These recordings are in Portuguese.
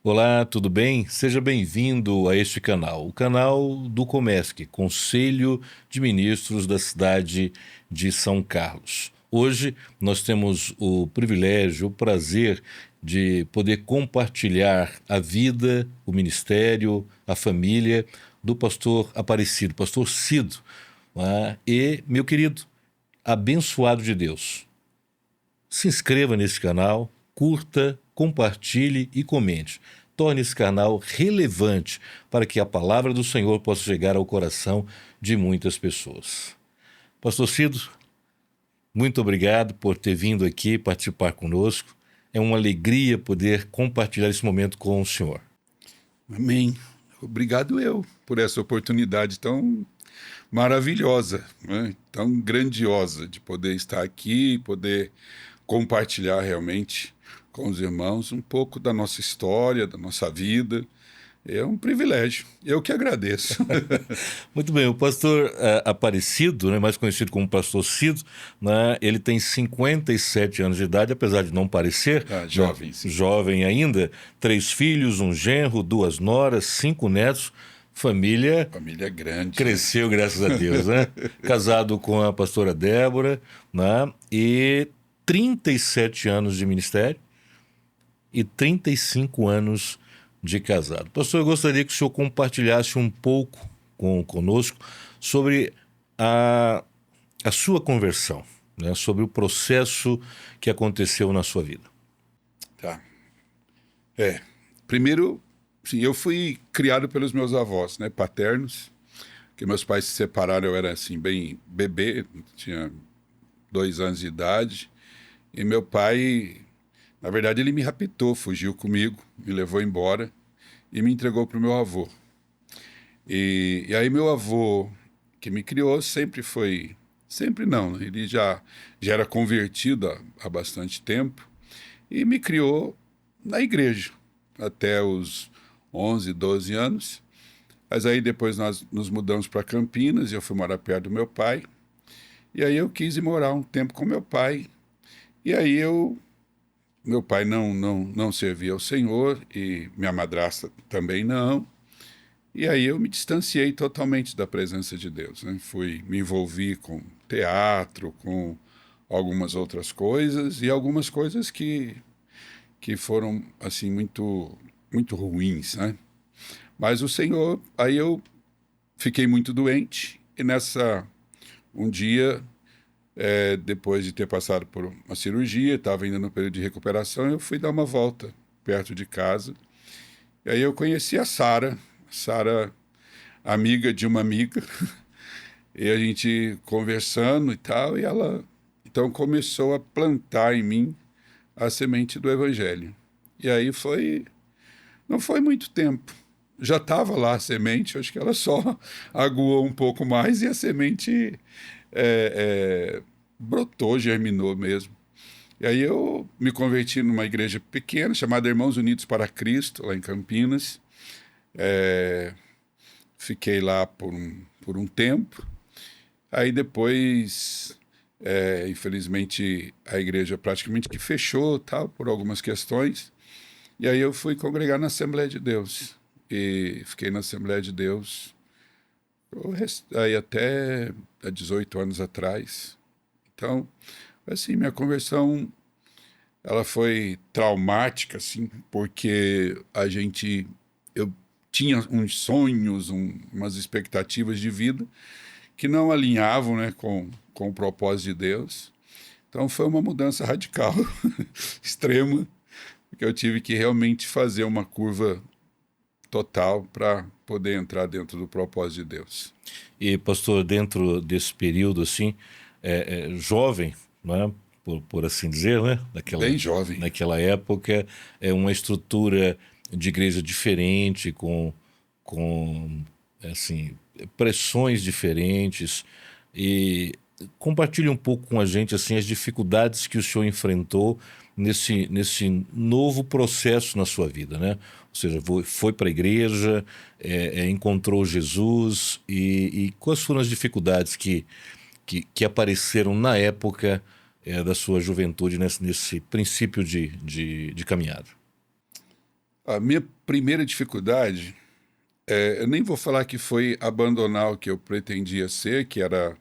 Olá, tudo bem? Seja bem-vindo a este canal, o canal do Comesc, Conselho de Ministros da cidade de São Carlos. Hoje nós temos o privilégio, o prazer de poder compartilhar a vida, o ministério, a família do pastor Aparecido, pastor Cido, e meu querido, abençoado de Deus. Se inscreva nesse canal, curta, compartilhe e comente. Torne esse canal relevante para que a palavra do Senhor possa chegar ao coração de muitas pessoas. Pastor Cido, muito obrigado por ter vindo aqui participar conosco. É uma alegria poder compartilhar esse momento com o senhor. Amém. Obrigado eu por essa oportunidade tão maravilhosa, né? Tão grandiosa de poder estar aqui e poder compartilhar realmente com os irmãos um pouco da nossa história, da nossa vida. É um privilégio. Eu que agradeço. Muito bem, o pastor Aparecido, né, mais conhecido como pastor Cido, né, ele tem 57 anos de idade, apesar de não parecer, Jovem, né, sim. jovem ainda, 3 filhos, um genro, 2 noras, 5 netos, família grande. cresceu, graças a Deus, né? Casado com a pastora Débora, né, e 37 anos de ministério e 35 anos de casado. Pastor, eu gostaria que o senhor compartilhasse um pouco conosco sobre a sua conversão, né? Sobre o processo que aconteceu na sua vida. Tá. Primeiro, sim, eu fui criado pelos meus avós, né, paternos, que meus pais se separaram, eu era assim, bem bebê, tinha 2 anos de idade, e meu pai, na verdade, ele me raptou, fugiu comigo, me levou embora e me entregou para o meu avô. E aí meu avô, que me criou, sempre não, né? Ele já era convertido há bastante tempo e me criou na igreja até os 11, 12 anos. Mas aí depois nós nos mudamos para Campinas e eu fui morar perto do meu pai. E aí eu quis ir morar um tempo com meu pai. E aí meu pai não servia ao Senhor e minha madrasta também não. E aí eu me distanciei totalmente da presença de Deus, né? Me envolvi com teatro, com algumas outras coisas e algumas coisas que foram assim muito ruins, né? Mas o Senhor, aí eu fiquei muito doente e um dia, depois de ter passado por uma cirurgia, estava ainda no período de recuperação, eu fui dar uma volta perto de casa. E aí eu conheci a Sara, amiga de uma amiga, e a gente conversando e tal, e ela então começou a plantar em mim a semente do Evangelho. E aí não foi muito tempo. Já estava lá a semente, acho que ela só aguou um pouco mais e a semente brotou, germinou mesmo. E aí eu me converti numa igreja pequena, chamada Irmãos Unidos para Cristo, lá em Campinas. Fiquei lá por um tempo. Aí depois, infelizmente, a igreja praticamente que fechou, tal, por algumas questões. E aí eu fui congregar na Assembleia de Deus. E fiquei na Assembleia de Deus aí até há 18 anos atrás. Então, assim, minha conversão ela foi traumática, assim, porque eu tinha uns sonhos, umas expectativas de vida que não alinhavam, né, com o propósito de Deus. Então foi uma mudança radical, extrema, porque eu tive que realmente fazer uma curva total para poder entrar dentro do propósito de Deus. E, pastor, dentro desse período, assim, jovem, né, por assim dizer, né, Bem jovem. naquela época, é uma estrutura de igreja diferente, com assim, pressões diferentes, e compartilhe um pouco com a gente assim, as dificuldades que o senhor enfrentou nesse novo processo na sua vida, né? Ou seja, foi para a igreja, encontrou Jesus e quais foram as dificuldades que apareceram na época da sua juventude nesse princípio de caminhada? A minha primeira dificuldade, eu nem vou falar que foi abandonar o que eu pretendia ser, que era...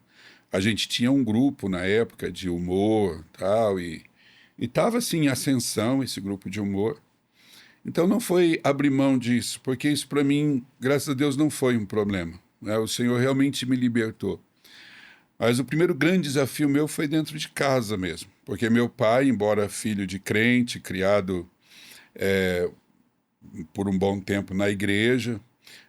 A gente tinha um grupo na época de humor tal, e estava assim em ascensão esse grupo de humor. Então não foi abrir mão disso, porque isso para mim, graças a Deus, não foi um problema, né? O Senhor realmente me libertou. Mas o primeiro grande desafio meu foi dentro de casa mesmo, porque meu pai, embora filho de crente, criado por um bom tempo na igreja,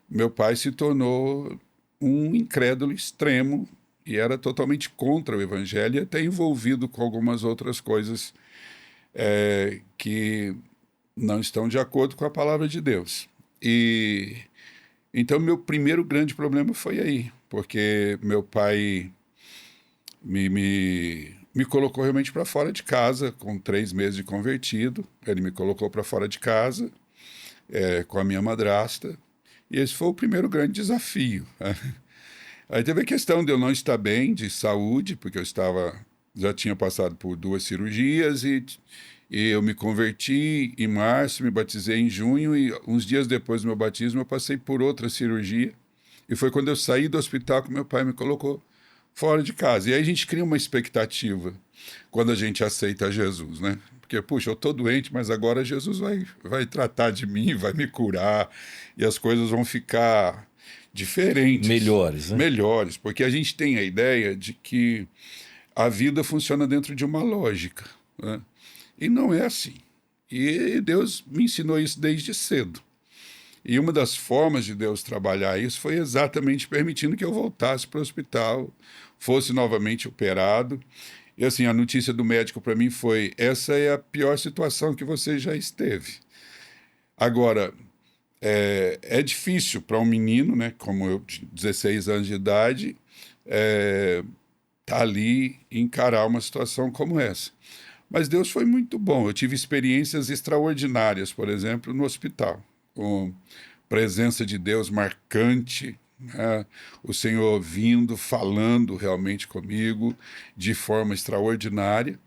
meu pai se tornou um incrédulo extremo e era totalmente contra o evangelho e até envolvido com algumas outras coisas que não estão de acordo com a palavra de Deus. E então meu primeiro grande problema foi aí, porque meu pai me colocou realmente para fora de casa com 3 meses de convertido. Ele me colocou para fora de casa com a minha madrasta. E esse foi o primeiro grande desafio. Aí teve a questão de eu não estar bem de saúde, porque já tinha passado por 2 cirurgias e eu me converti em março, me batizei em junho e uns dias depois do meu batismo eu passei por outra cirurgia. E foi quando eu saí do hospital que meu pai me colocou fora de casa. E aí a gente cria uma expectativa quando a gente aceita Jesus, né? Porque, puxa, eu estou doente, mas agora Jesus vai tratar de mim, vai me curar e as coisas vão ficar diferentes. Melhores, né? Melhores, porque a gente tem a ideia de que a vida funciona dentro de uma lógica, né? E não é assim. E Deus me ensinou isso desde cedo. E uma das formas de Deus trabalhar isso foi exatamente permitindo que eu voltasse para o hospital, fosse novamente operado. E assim, a notícia do médico para mim foi: essa é a pior situação que você já esteve. Agora, é difícil para um menino, né, como eu, de 16 anos de idade, tá ali e encarar uma situação como essa. Mas Deus foi muito bom. Eu tive experiências extraordinárias, por exemplo, no hospital, com presença de Deus marcante, né? O Senhor vindo, falando realmente comigo de forma extraordinária.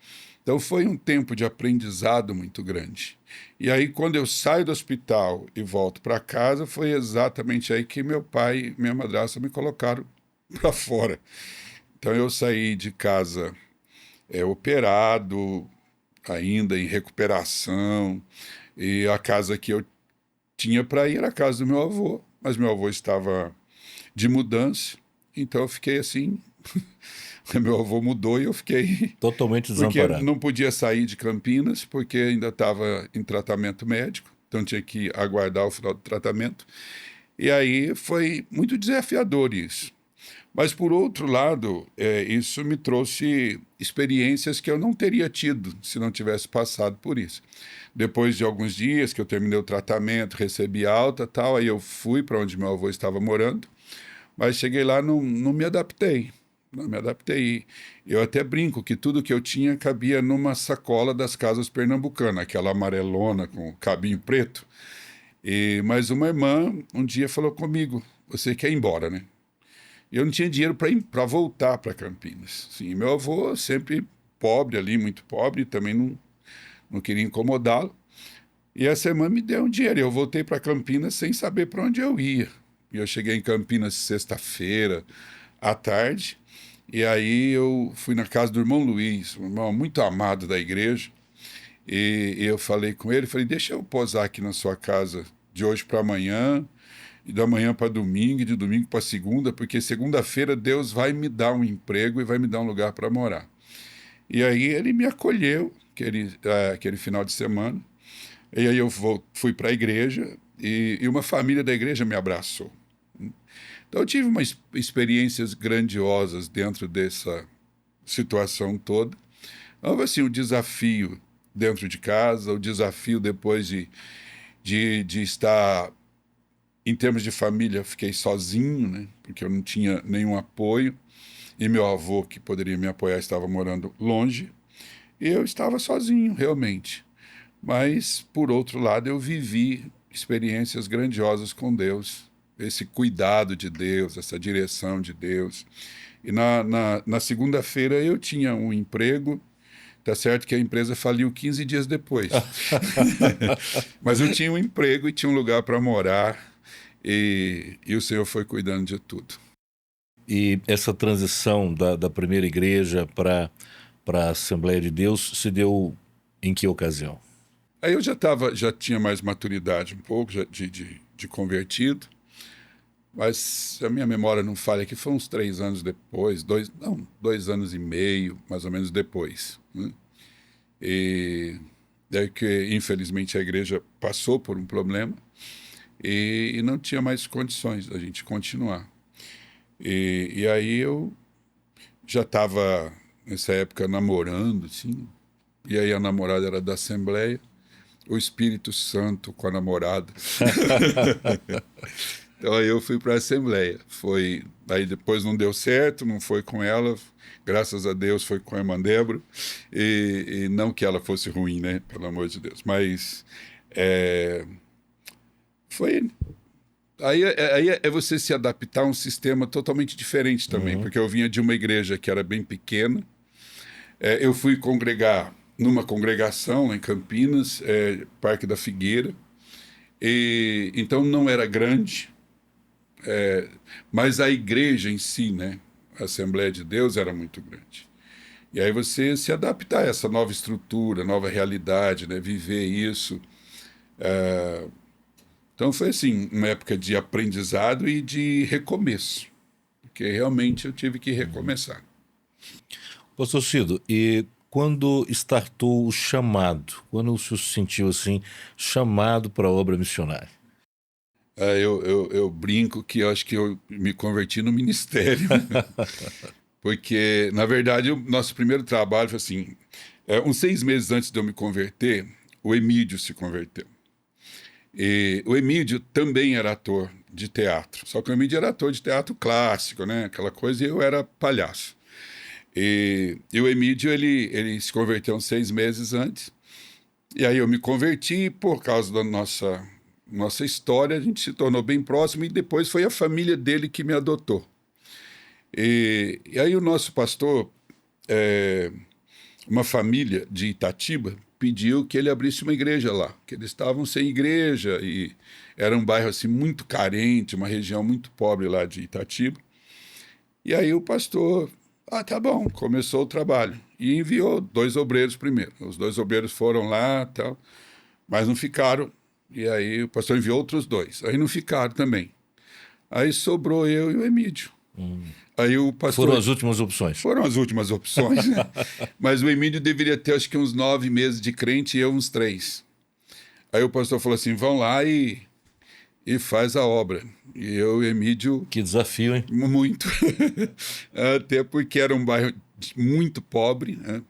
Então foi um tempo de aprendizado muito grande. E aí, quando eu saio do hospital e volto para casa, foi exatamente aí que meu pai e minha madrasta me colocaram para fora. Então eu saí de casa operado, ainda em recuperação, e a casa que eu tinha para ir era a casa do meu avô, mas meu avô estava de mudança, então eu fiquei assim. Meu avô mudou e eu fiquei... Totalmente Porque desamparado. não podia sair de Campinas, porque ainda estava em tratamento médico, então tinha que aguardar o final do tratamento. E aí foi muito desafiador isso. Mas, por outro lado, isso me trouxe experiências que eu não teria tido se não tivesse passado por isso. Depois de alguns dias que eu terminei o tratamento, recebi alta tal, aí eu fui para onde meu avô estava morando, mas cheguei lá, não me adaptei. Não me adaptei. Eu até brinco que tudo que eu tinha cabia numa sacola das casas pernambucanas, aquela amarelona com cabinho preto. Mas uma irmã um dia falou comigo: você quer ir embora, né? E eu não tinha dinheiro para voltar para Campinas. Sim, meu avô sempre pobre ali, muito pobre, também não queria incomodá-lo. E essa irmã me deu um dinheiro. Eu voltei para Campinas sem saber para onde eu ia. E eu cheguei em Campinas sexta-feira à tarde. E aí eu fui na casa do irmão Luiz, um irmão muito amado da igreja. E eu falei com ele, falei: deixa eu posar aqui na sua casa de hoje para amanhã, e da manhã para domingo, e de domingo para segunda, porque segunda-feira Deus vai me dar um emprego e vai me dar um lugar para morar. E aí ele me acolheu, aquele final de semana. E aí eu fui para a igreja e uma família da igreja me abraçou. Então eu tive umas experiências grandiosas dentro dessa situação toda. Houve assim o desafio dentro de casa, o desafio depois de estar, em termos de família, fiquei sozinho, né? Porque eu não tinha nenhum apoio, e meu avô, que poderia me apoiar, estava morando longe, e eu estava sozinho, realmente. Mas, por outro lado, eu vivi experiências grandiosas com Deus, esse cuidado de Deus, essa direção de Deus. E na segunda-feira eu tinha um emprego, Tá certo que a empresa faliu 15 dias depois. Mas eu tinha um emprego e tinha um lugar para morar, e o Senhor foi cuidando de tudo. E essa transição da primeira igreja para a Assembleia de Deus se deu em que ocasião? Aí eu já tinha mais maturidade um pouco de convertido, mas a minha memória não falha, que foi uns 3 anos depois, 2 anos e meio, mais ou menos depois, né? E daí que, infelizmente, a igreja passou por um problema e não tinha mais condições da gente continuar. E aí eu já estava, nessa época, namorando, assim, e aí a namorada era da Assembleia, o Espírito Santo com a namorada. Então aí eu fui para a Assembleia. Aí depois não deu certo, não foi com ela, graças a Deus foi com a irmã Débora, e não que ela fosse ruim, né, pelo amor de Deus, mas foi... Aí é você se adaptar a um sistema totalmente diferente também, porque eu vinha de uma igreja que era bem pequena. Eu fui congregar numa congregação lá em Campinas, Parque da Figueira, e então não era grande, mas a igreja em si, né, a Assembleia de Deus, era muito grande. E aí você se adaptar a essa nova estrutura, nova realidade, né, viver isso. Então foi assim, uma época de aprendizado e de recomeço, porque realmente eu tive que recomeçar. Pastor Cido, e quando startou o chamado, quando o senhor se sentiu assim, chamado para a obra missionária? Eu brinco que eu acho que eu me converti no ministério, porque, na verdade, o nosso primeiro trabalho foi assim, uns 6 meses antes de eu me converter, o Emídio se converteu. E o Emídio também era ator de teatro, só que o Emídio era ator de teatro clássico, né? Aquela coisa, e eu era palhaço. E o Emídio, ele se converteu uns 6 meses antes, e aí eu me converti por causa da nossa história, a gente se tornou bem próximo, e depois foi a família dele que me adotou. E aí o nosso pastor, uma família de Itatiba, pediu que ele abrisse uma igreja lá, que eles estavam sem igreja e era um bairro assim muito carente, uma região muito pobre lá de Itatiba. E aí o pastor, tá bom, começou o trabalho e enviou 2 obreiros primeiro. Os 2 obreiros foram lá, tal, mas não ficaram. E aí o pastor enviou outros 2, aí não ficaram também. Aí sobrou eu e o Emídio. Aí o pastor... Foram as últimas opções. Foram as últimas opções, né? Mas o Emílio deveria ter, acho que uns 9 meses de crente e eu uns 3. Aí o pastor falou assim, vão lá e faz a obra. E eu e o Emílio... Que desafio, hein? Muito. Até porque era um bairro muito pobre, né?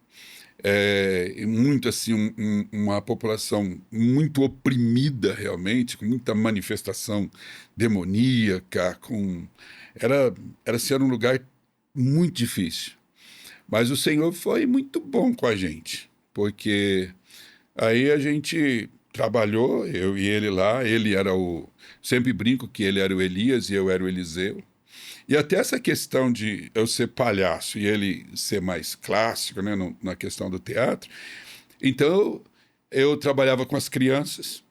Muito assim, uma população muito oprimida realmente, com muita manifestação demoníaca, era um lugar muito difícil. Mas o Senhor foi muito bom com a gente, porque aí a gente trabalhou, eu e ele lá, sempre brinco que ele era o Elias e eu era o Eliseu. E até essa questão de eu ser palhaço e ele ser mais clássico, né, na questão do teatro. Então, eu trabalhava com as crianças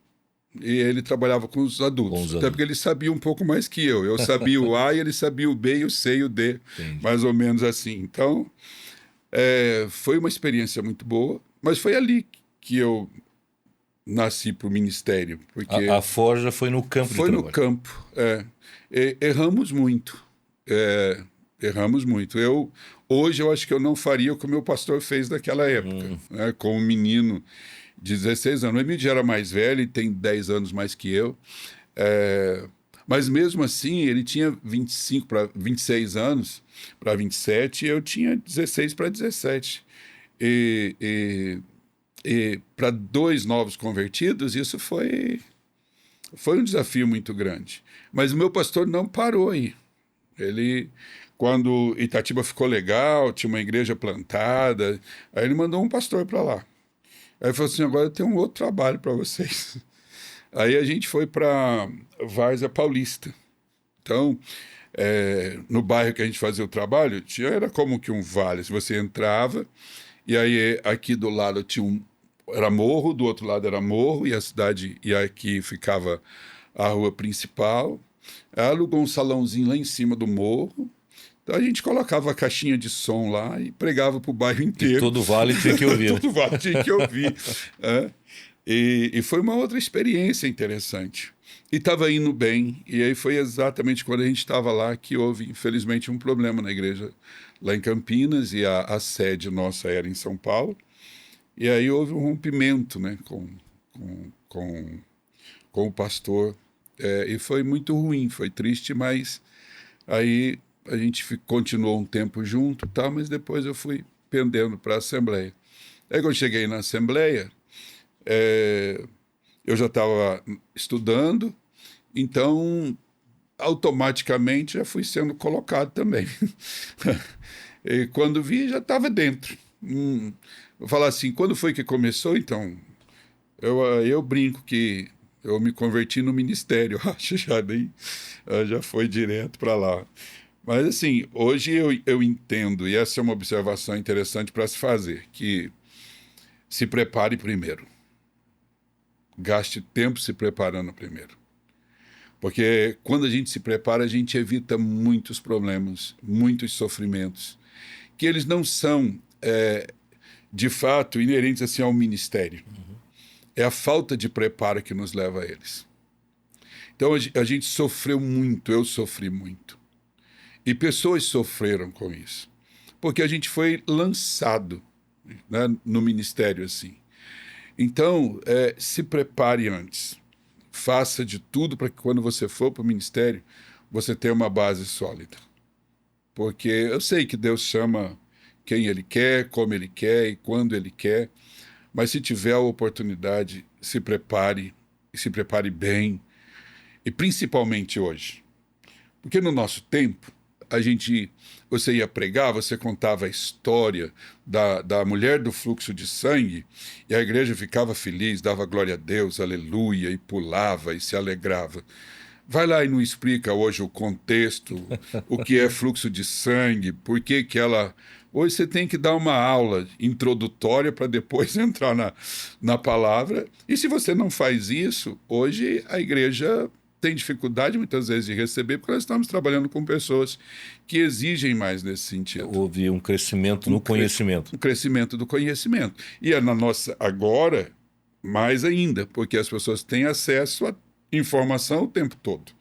e ele trabalhava com os adultos. Até porque ele sabia um pouco mais que eu. Eu sabia o A e ele sabia o B e o C e o D, Entendi. mais ou menos assim. Então, foi uma experiência muito boa, mas foi ali que eu nasci para o ministério. Porque A forja foi no campo de trabalho. Foi no campo, erramos muito. Erramos muito. Hoje eu acho que eu não faria o que o meu pastor fez naquela época, né, com um menino de 16 anos. O Emílio já era mais velho, ele tem 10 anos mais que eu. Mas mesmo assim, ele tinha 25 para 26 anos para 27 e eu tinha 16 para 17. E para 2 novos convertidos, isso foi um desafio muito grande. Mas o meu pastor não parou aí. Ele, quando Itatiba ficou legal, tinha uma igreja plantada, aí ele mandou um pastor para lá. Aí ele falou assim, agora eu tenho um outro trabalho para vocês. Aí a gente foi para Várzea Paulista. Então, no bairro que a gente fazia o trabalho, era como que um vale. Você entrava E aí aqui do lado tinha era morro, do outro lado era morro, e a cidade, e aqui ficava a rua principal. Ela alugou um salãozinho lá em cima do morro. Então a gente colocava a caixinha de som lá e pregava para o bairro E inteiro. todo vale tinha que ouvir. Todo vale tinha que ouvir. É. E foi uma outra experiência interessante. E estava indo bem. E aí foi exatamente quando a gente estava lá que houve, infelizmente, um problema na igreja lá em Campinas, e a sede nossa era em São Paulo. E aí houve um rompimento, né, com o pastor. E foi muito ruim, foi triste, mas aí a gente continuou um tempo junto, tá, mas depois eu fui pendendo para a Assembleia. Aí quando eu cheguei na Assembleia, eu já estava estudando, então automaticamente já fui sendo colocado também. E quando vi, já estava dentro. Vou falar assim, quando foi que começou? Então, eu brinco que eu me converti no ministério, acho, já foi direto para lá. Mas assim, hoje eu entendo, e essa é uma observação interessante para se fazer, que se prepare primeiro. Gaste tempo se preparando primeiro. Porque quando a gente se prepara, a gente evita muitos problemas, muitos sofrimentos, que eles não são, de fato, inerentes assim ao ministério. É a falta de preparo que nos leva a eles. Então a gente sofreu muito, eu sofri muito. E pessoas sofreram com isso. Porque a gente foi lançado, né, no ministério assim. Então, se prepare antes. Faça de tudo para que quando você for para o ministério, você tenha uma base sólida. Porque eu sei que Deus chama quem Ele quer, como Ele quer e quando Ele quer. Mas se tiver a oportunidade, se prepare, e se prepare bem. E principalmente hoje. Porque no nosso tempo, você ia pregar, você contava a história da mulher do fluxo de sangue, e a igreja ficava feliz, dava glória a Deus, aleluia, e pulava e se alegrava. Vai lá e não explica hoje o contexto, o que é fluxo de sangue, por que que ela... Hoje você tem que dar uma aula introdutória para depois entrar na palavra, e se você não faz isso, hoje a igreja tem dificuldade muitas vezes de receber, porque nós estamos trabalhando com pessoas que exigem mais nesse sentido. Houve um crescimento no conhecimento. Um crescimento do conhecimento. E é na nossa, agora, mais ainda, porque as pessoas têm acesso a informação o tempo todo.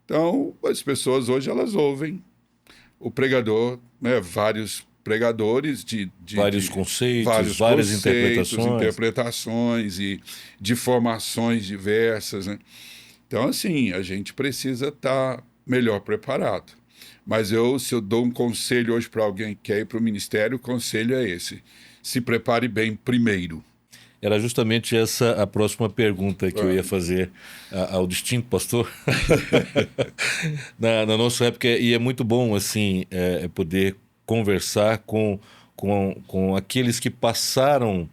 Então, as pessoas hoje, elas ouvem o pregador, né, vários pregadores vários conceitos, várias interpretações e de formações diversas, né? Então, assim, a gente precisa estar melhor preparado. Mas se eu dou um conselho hoje para alguém que quer ir para o ministério, o conselho é esse: se prepare bem primeiro. Era justamente essa a próxima pergunta que eu ia fazer ao distinto pastor. na nossa época, e é muito bom assim poder conversar com aqueles que passaram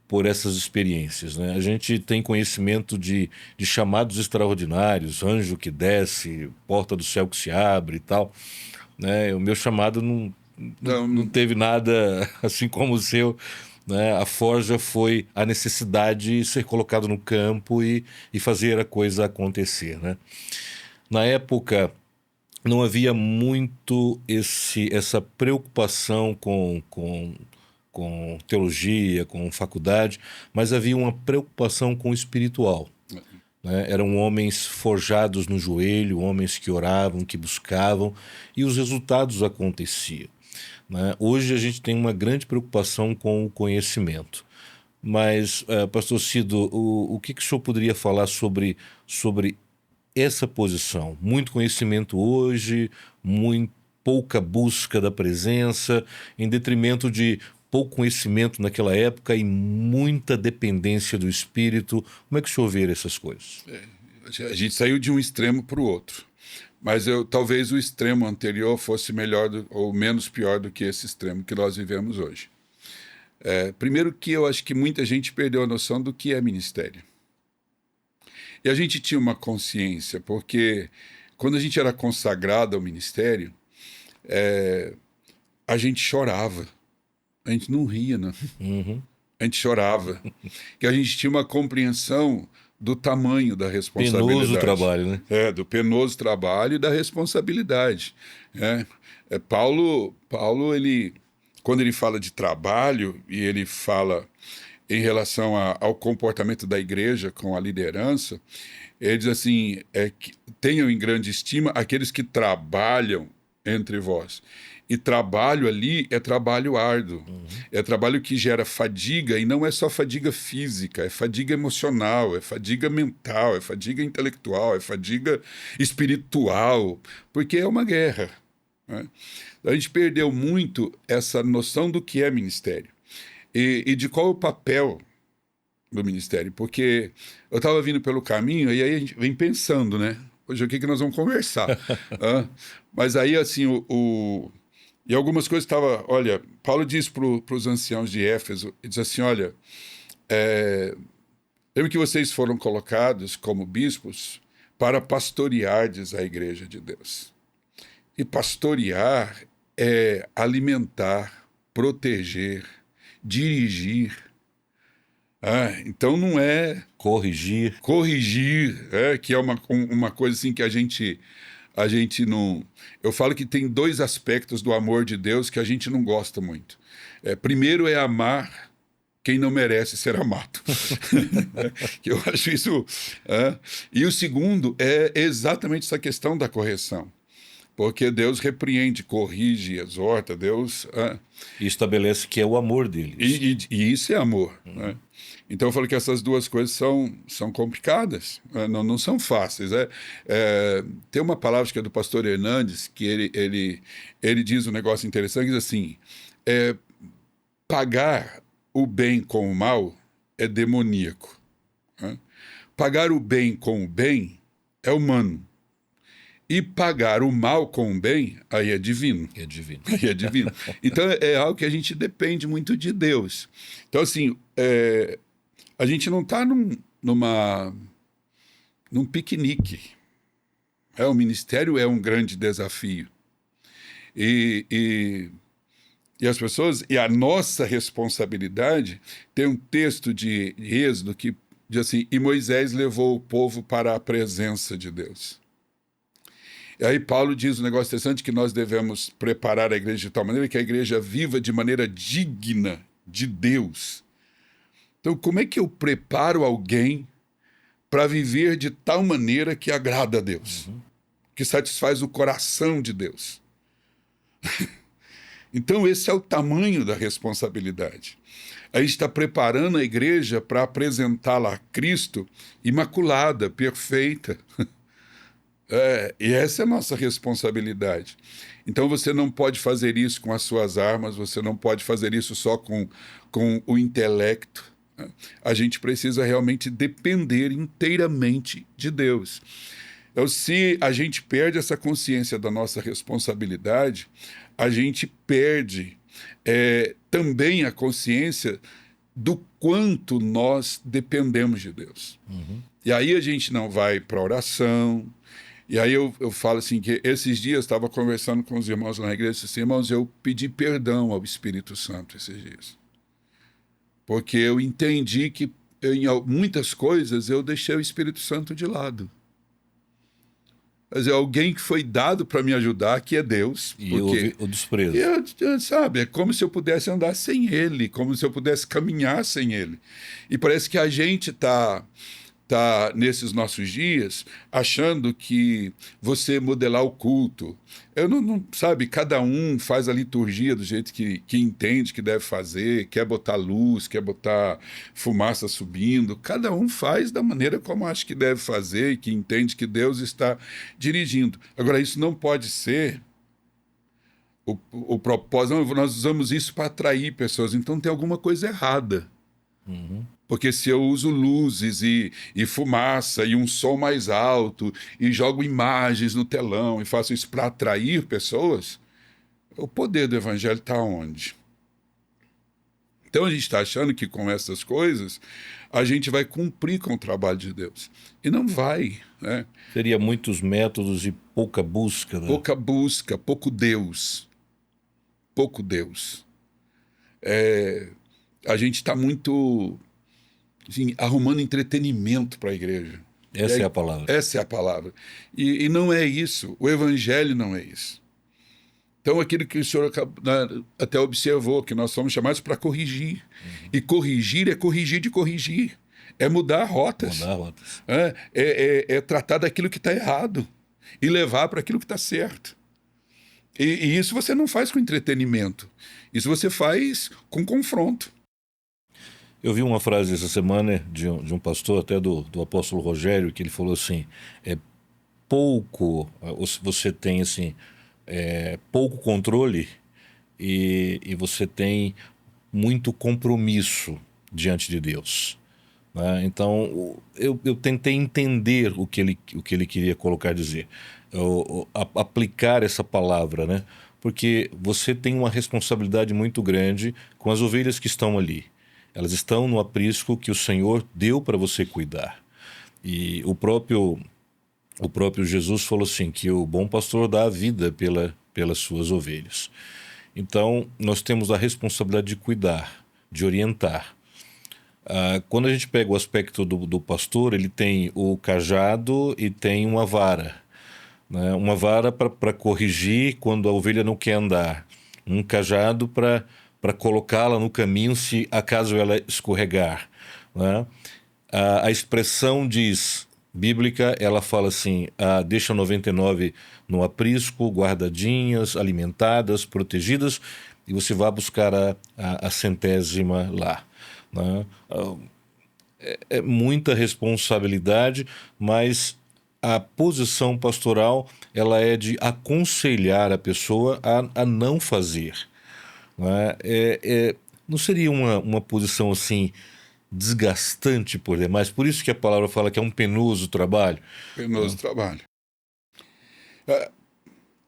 por essas experiências, né? A gente tem conhecimento de chamados extraordinários, anjo que desce, porta do céu que se abre e tal, né? O meu chamado não teve nada assim como o seu, né? A forja foi a necessidade de ser colocado no campo e fazer a coisa acontecer, né? Na época não havia muito essa preocupação com teologia, com faculdade, mas havia uma preocupação com o espiritual, né? Eram homens forjados no joelho, homens que oravam, que buscavam, e os resultados aconteciam, né? Hoje a gente tem uma grande preocupação com o conhecimento. Mas, pastor Cido, o que o senhor poderia falar sobre essa posição? Muito conhecimento hoje, muito pouca busca da presença, em detrimento de pouco conhecimento naquela época e muita dependência do Espírito. Como é que o senhor vê essas coisas? A gente saiu de um extremo para o outro. Mas talvez o extremo anterior fosse melhor ou menos pior do que esse extremo que nós vivemos hoje. Primeiro que eu acho que muita gente perdeu a noção do que é ministério. E a gente tinha uma consciência, porque quando a gente era consagrado ao ministério, a gente chorava. a gente não ria, não. Uhum. A gente chorava. Que a gente tinha uma compreensão do tamanho da responsabilidade. Penoso trabalho, né? Do penoso trabalho e da responsabilidade. Paulo, ele, quando ele fala de trabalho e ele fala em relação ao comportamento da igreja com a liderança, ele diz assim, que tenham em grande estima aqueles que trabalham entre vós. E trabalho ali é trabalho árduo, é trabalho que gera fadiga, e não é só fadiga física, é fadiga emocional, é fadiga mental, é fadiga intelectual, é fadiga espiritual, porque é uma guerra, né? A gente perdeu muito essa noção do que é ministério e de qual é o papel do ministério, porque eu estava vindo pelo caminho e aí a gente vem pensando, né? Hoje o que nós vamos conversar? Mas aí, assim, e algumas coisas estava... Olha, Paulo diz para os anciãos de Éfeso, ele diz assim, olha, lembra que vocês foram colocados como bispos para pastoreardes a igreja de Deus. E pastorear é alimentar, proteger, dirigir. Então não é... Corrigir, que é uma coisa assim que a gente não... Eu falo que tem dois aspectos do amor de Deus que a gente não gosta muito. Primeiro é amar quem não merece ser amado. Que eu acho isso... E o segundo é exatamente essa questão da correção. Porque Deus repreende, corrige, exorta, Deus... e estabelece que é o amor deles. E isso é amor, né? Então eu falo que essas duas coisas são complicadas, não são fáceis. Tem uma palavra que é do pastor Hernandes, que ele diz um negócio interessante, que diz assim, pagar o bem com o mal é demoníaco, né? Pagar o bem com o bem é humano. E pagar o mal com o bem, aí é divino. É divino. Aí é divino. Então é algo que a gente depende muito de Deus. Então, assim, a gente não está num piquenique. O ministério é um grande desafio. E as pessoas, e a nossa responsabilidade, tem um texto de Êxodo que diz assim, e Moisés levou o povo para a presença de Deus. E aí Paulo diz um negócio interessante, que nós devemos preparar a igreja de tal maneira que a igreja viva de maneira digna de Deus. Então, como é que eu preparo alguém para viver de tal maneira que agrada a Deus? Que satisfaz o coração de Deus? Então, esse é o tamanho da responsabilidade. A gente está preparando a igreja para apresentá-la a Cristo imaculada, perfeita. E essa é a nossa responsabilidade. Então você não pode fazer isso com as suas armas, você não pode fazer isso só com o intelecto. A gente precisa realmente depender inteiramente de Deus. Então, se a gente perde essa consciência da nossa responsabilidade, a gente perde também a consciência do quanto nós dependemos de Deus. E aí a gente não vai para a oração. E aí eu falo assim, que esses dias estava conversando com os irmãos lá na igreja, e disse assim, irmãos, eu pedi perdão ao Espírito Santo esses dias. Porque eu entendi que em muitas coisas eu deixei o Espírito Santo de lado. Quer dizer, alguém que foi dado para me ajudar, que é Deus. E o desprezo. Sabe, é como se eu pudesse andar sem Ele, como se eu pudesse caminhar sem Ele. E parece que a gente está nesses nossos dias achando que você modelar o culto, sabe, cada um faz a liturgia do jeito que entende que deve fazer, quer botar luz, quer botar fumaça subindo, cada um faz da maneira como acha que deve fazer e que entende que Deus está dirigindo. Agora, isso não pode ser o propósito. Não, nós usamos isso para atrair pessoas, então tem alguma coisa errada. Porque se eu uso luzes e fumaça e um som mais alto e jogo imagens no telão e faço isso para atrair pessoas, o poder do evangelho está onde? Então a gente está achando que com essas coisas a gente vai cumprir com o trabalho de Deus. E não vai, né? Seria muitos métodos e pouca busca, né? Pouca busca, pouco Deus. Pouco Deus. A gente está muito assim, arrumando entretenimento para a igreja. Essa é a palavra. Essa é a palavra. E não é isso. O evangelho não é isso. Então, aquilo que o senhor até observou, que nós somos chamados para corrigir. E corrigir é corrigir de corrigir. É mudar rotas. Mudar rotas. É tratar daquilo que está errado e levar para aquilo que está certo. E isso você não faz com entretenimento. Isso você faz com confronto. Eu vi uma frase essa semana de um pastor, até do apóstolo Rogério, que ele falou assim, você tem assim, pouco controle e você tem muito compromisso diante de Deus. Né? Então, eu tentei entender o que ele queria colocar dizer, aplicar essa palavra, né? Porque você tem uma responsabilidade muito grande com as ovelhas que estão ali. Elas estão no aprisco que o Senhor deu para você cuidar. E o próprio Jesus falou assim, que o bom pastor dá a vida pelas suas ovelhas. Então, nós temos a responsabilidade de cuidar, de orientar. Quando a gente pega o aspecto do pastor, ele tem o cajado e tem uma vara. Né? Uma vara para corrigir quando a ovelha não quer andar. Um cajado para colocá-la no caminho se acaso ela escorregar. Né? A expressão bíblica, ela fala assim, deixa 99 no aprisco, guardadinhas, alimentadas, protegidas, e você vai buscar a 100ª lá. Né? É muita responsabilidade, mas a posição pastoral ela é de aconselhar a pessoa a não fazer. Né? Não seria uma posição assim desgastante por demais? Por isso que a palavra fala que é um penoso trabalho. Penoso trabalho.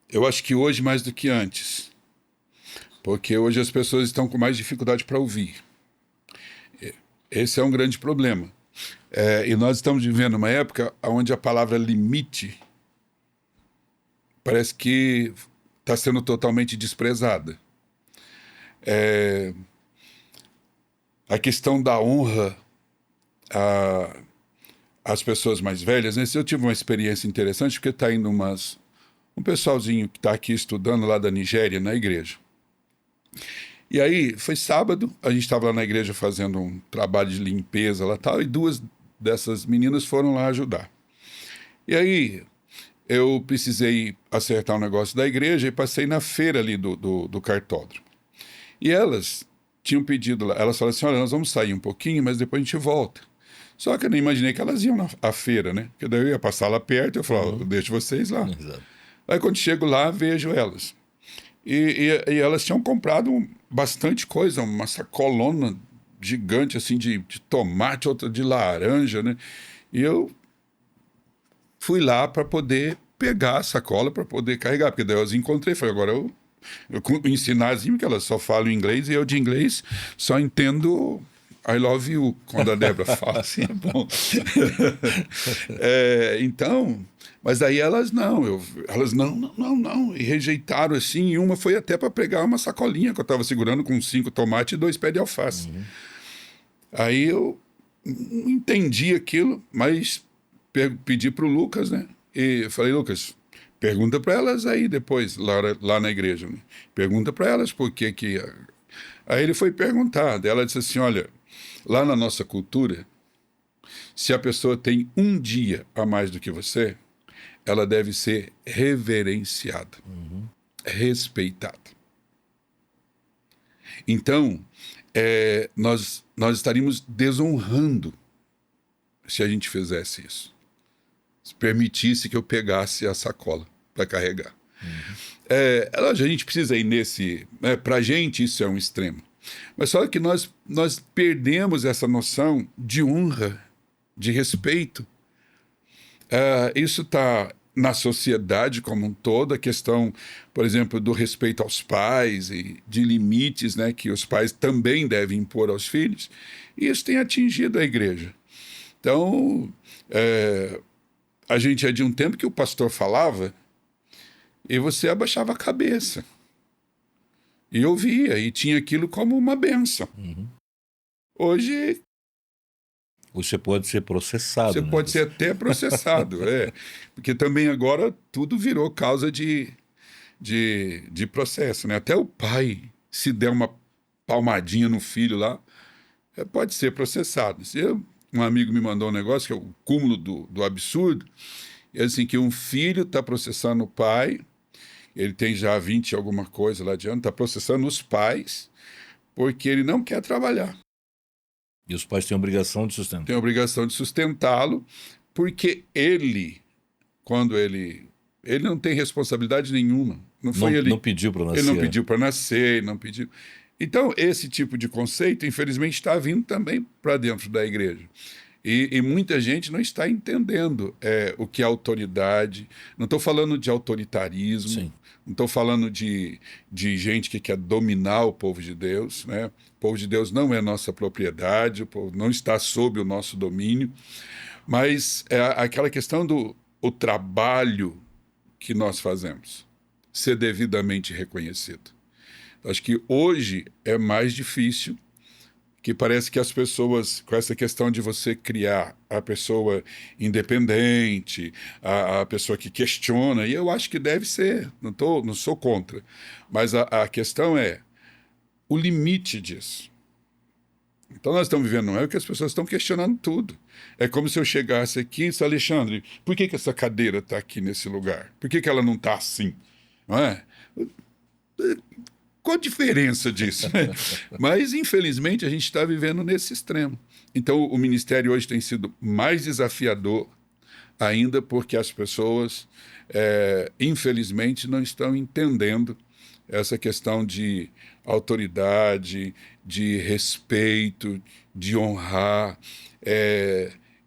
Eu acho que hoje mais do que antes, porque hoje as pessoas estão com mais dificuldade para ouvir. Esse é um grande problema. E nós estamos vivendo uma época onde a palavra limite parece que está sendo totalmente desprezada. A questão da honra às pessoas mais velhas, né? Eu tive uma experiência interessante, porque está indo um pessoalzinho que está aqui estudando lá da Nigéria, na igreja. E aí, foi sábado, a gente estava lá na igreja fazendo um trabalho de limpeza lá tal, e 2 dessas meninas foram lá ajudar. E aí, eu precisei acertar um negócio da igreja e passei na feira ali do cartódromo. E elas tinham pedido lá, elas falaram assim, olha, nós vamos sair um pouquinho, mas depois a gente volta. Só que eu nem imaginei que elas iam à feira, né? Porque daí eu ia passar lá perto, eu falava, eu deixo vocês lá. Exato. Aí quando chego lá, vejo elas. E elas tinham comprado bastante coisa, uma sacolona gigante, assim, de tomate, outra de laranja, né? E eu fui lá para poder pegar a sacola, para poder carregar, porque daí eu as encontrei, falei, agora eu ensinarzinho, que elas só falam inglês, e eu de inglês só entendo I love you, quando a Débora fala assim, é bom. Então, mas aí elas não, e rejeitaram assim, e uma foi até para pegar uma sacolinha que eu estava segurando com 5 tomates e 2 pés de alface. Aí eu não entendi aquilo, mas pedi para o Lucas, né? E falei, Lucas, pergunta para elas aí depois, lá na igreja. Né? Pergunta para elas por que que... Aí ele foi perguntar, ela disse assim, olha, lá na nossa cultura, se a pessoa tem um dia a mais do que você, ela deve ser reverenciada, respeitada. Então, nós estaríamos desonrando se a gente fizesse isso. Se permitisse que eu pegasse a sacola para carregar. A gente precisa ir nesse... para a gente isso é um extremo. Mas só que nós perdemos essa noção de honra, de respeito. Isso está na sociedade como um todo, a questão, por exemplo, do respeito aos pais e de limites, né, que os pais também devem impor aos filhos. E isso tem atingido a igreja. Então, a gente é de um tempo que o pastor falava e você abaixava a cabeça. E eu via, e tinha aquilo como uma bênção. Hoje, Você pode ser processado, você né? pode ser até processado, porque também agora tudo virou causa de processo, né? Até o pai, se der uma palmadinha no filho lá, pode ser processado. Um amigo me mandou um negócio que é o cúmulo do absurdo, é assim, que um filho está processando o pai, ele tem já 20 e alguma coisa lá de ano, está processando os pais porque ele não quer trabalhar. E os pais têm a obrigação de sustentar. Tem a obrigação de sustentá-lo, porque ele, quando ele não tem responsabilidade nenhuma. Não foi Não pediu para nascer. Ele não pediu para nascer, não pediu. Então, esse tipo de conceito, infelizmente, está vindo também para dentro da igreja. E muita gente não está entendendo o que é autoridade. Não estou falando de autoritarismo, Sim. não estou falando de gente que quer dominar o povo de Deus. Né? O povo de Deus não é nossa propriedade, o povo não está sob o nosso domínio, mas é aquela questão do o trabalho que nós fazemos ser devidamente reconhecido. Acho que hoje é mais difícil, que parece que as pessoas, com essa questão de você criar a pessoa independente, a pessoa que questiona, e eu acho que deve ser, não sou contra, mas a questão é o limite disso. Então nós estamos vivendo, não é que as pessoas estão questionando tudo. É como se eu chegasse aqui e disse, Alexandre, por que essa cadeira está aqui nesse lugar? Por que ela não está assim? Não é? Qual a diferença disso? Né? Mas, infelizmente, a gente está vivendo nesse extremo. Então, o ministério hoje tem sido mais desafiador ainda porque as pessoas, infelizmente, não estão entendendo essa questão de autoridade, de respeito, de honrar.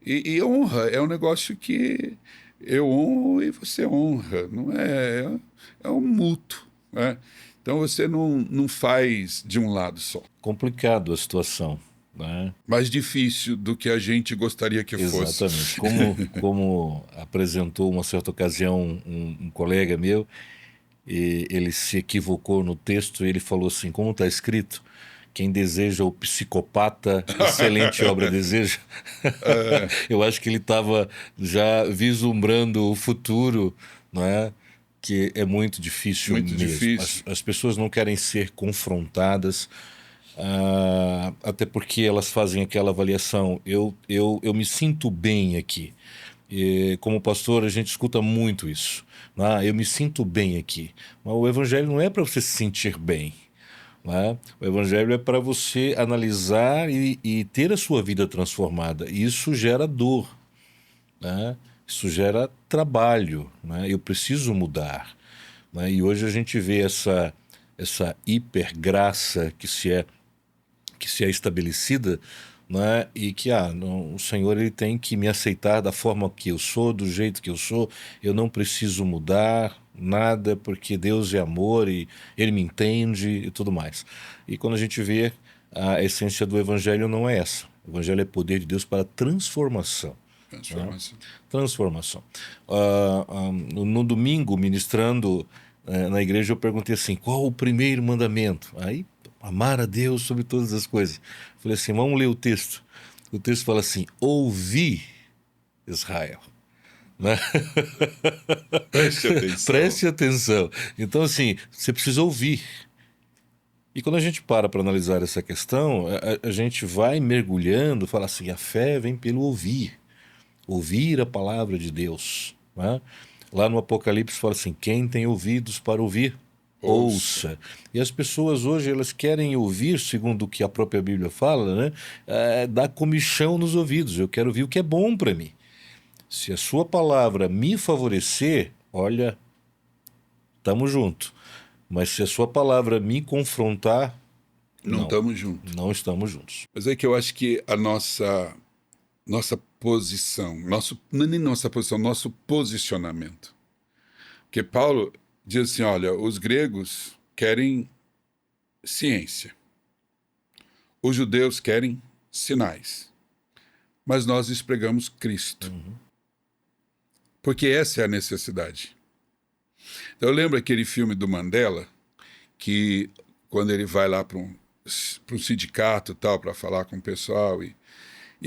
E honra é um negócio que eu honro e você honra, não é? É um mútuo, né? Então você não faz de um lado só. Complicado a situação, né? Mais difícil do que a gente gostaria que fosse. Exatamente. Como apresentou uma certa ocasião um colega meu, e ele se equivocou no texto, e ele falou assim, como está escrito, quem deseja o psicopata, excelente obra deseja. Eu acho que ele estava já vislumbrando o futuro, não é? Que é muito difícil Muito mesmo. difícil. As pessoas não querem ser confrontadas, até porque elas fazem aquela avaliação. Eu me sinto bem aqui. E, como pastor, a gente escuta muito isso. Eu me sinto bem aqui. Mas o evangelho não é para você se sentir bem. Né? O evangelho é para você analisar e ter a sua vida transformada. E isso gera dor. Né? Isso gera trabalho, né? Eu preciso mudar, né? E hoje a gente vê essa hipergraça que se é estabelecida, né? E que o Senhor ele tem que me aceitar da forma que eu sou, do jeito que eu sou. Eu não preciso mudar nada porque Deus é amor e Ele me entende e tudo mais. E quando a gente vê, a essência do Evangelho não é essa. O Evangelho é poder de Deus para transformação. Transformação. No domingo, ministrando na igreja, eu perguntei assim, qual o primeiro mandamento? Aí, amar a Deus sobre todas as coisas. Falei assim, vamos ler o texto. O texto fala assim, ouvi Israel. Né? Preste atenção. Preste atenção. Então, assim, você precisa ouvir. E quando a gente para analisar essa questão, a gente vai mergulhando, fala assim, a fé vem pelo ouvir. Ouvir a palavra de Deus. Né? Lá no Apocalipse fala assim, quem tem ouvidos para ouvir, ouça. E as pessoas hoje, elas querem ouvir, segundo o que a própria Bíblia fala, né? Dá comichão nos ouvidos. Eu quero ouvir o que é bom para mim. Se a sua palavra me favorecer, olha, estamos juntos. Mas se a sua palavra me confrontar, não estamos juntos. Não estamos juntos. Mas é que eu acho que a nossa posição, não é nem nossa posição, nosso posicionamento. Porque Paulo diz assim, olha, os gregos querem ciência. Os judeus querem sinais. Mas nós pregamos Cristo. Porque essa é a necessidade. Então, eu lembro aquele filme do Mandela, que quando ele vai lá para um sindicato e tal, para falar com o pessoal. E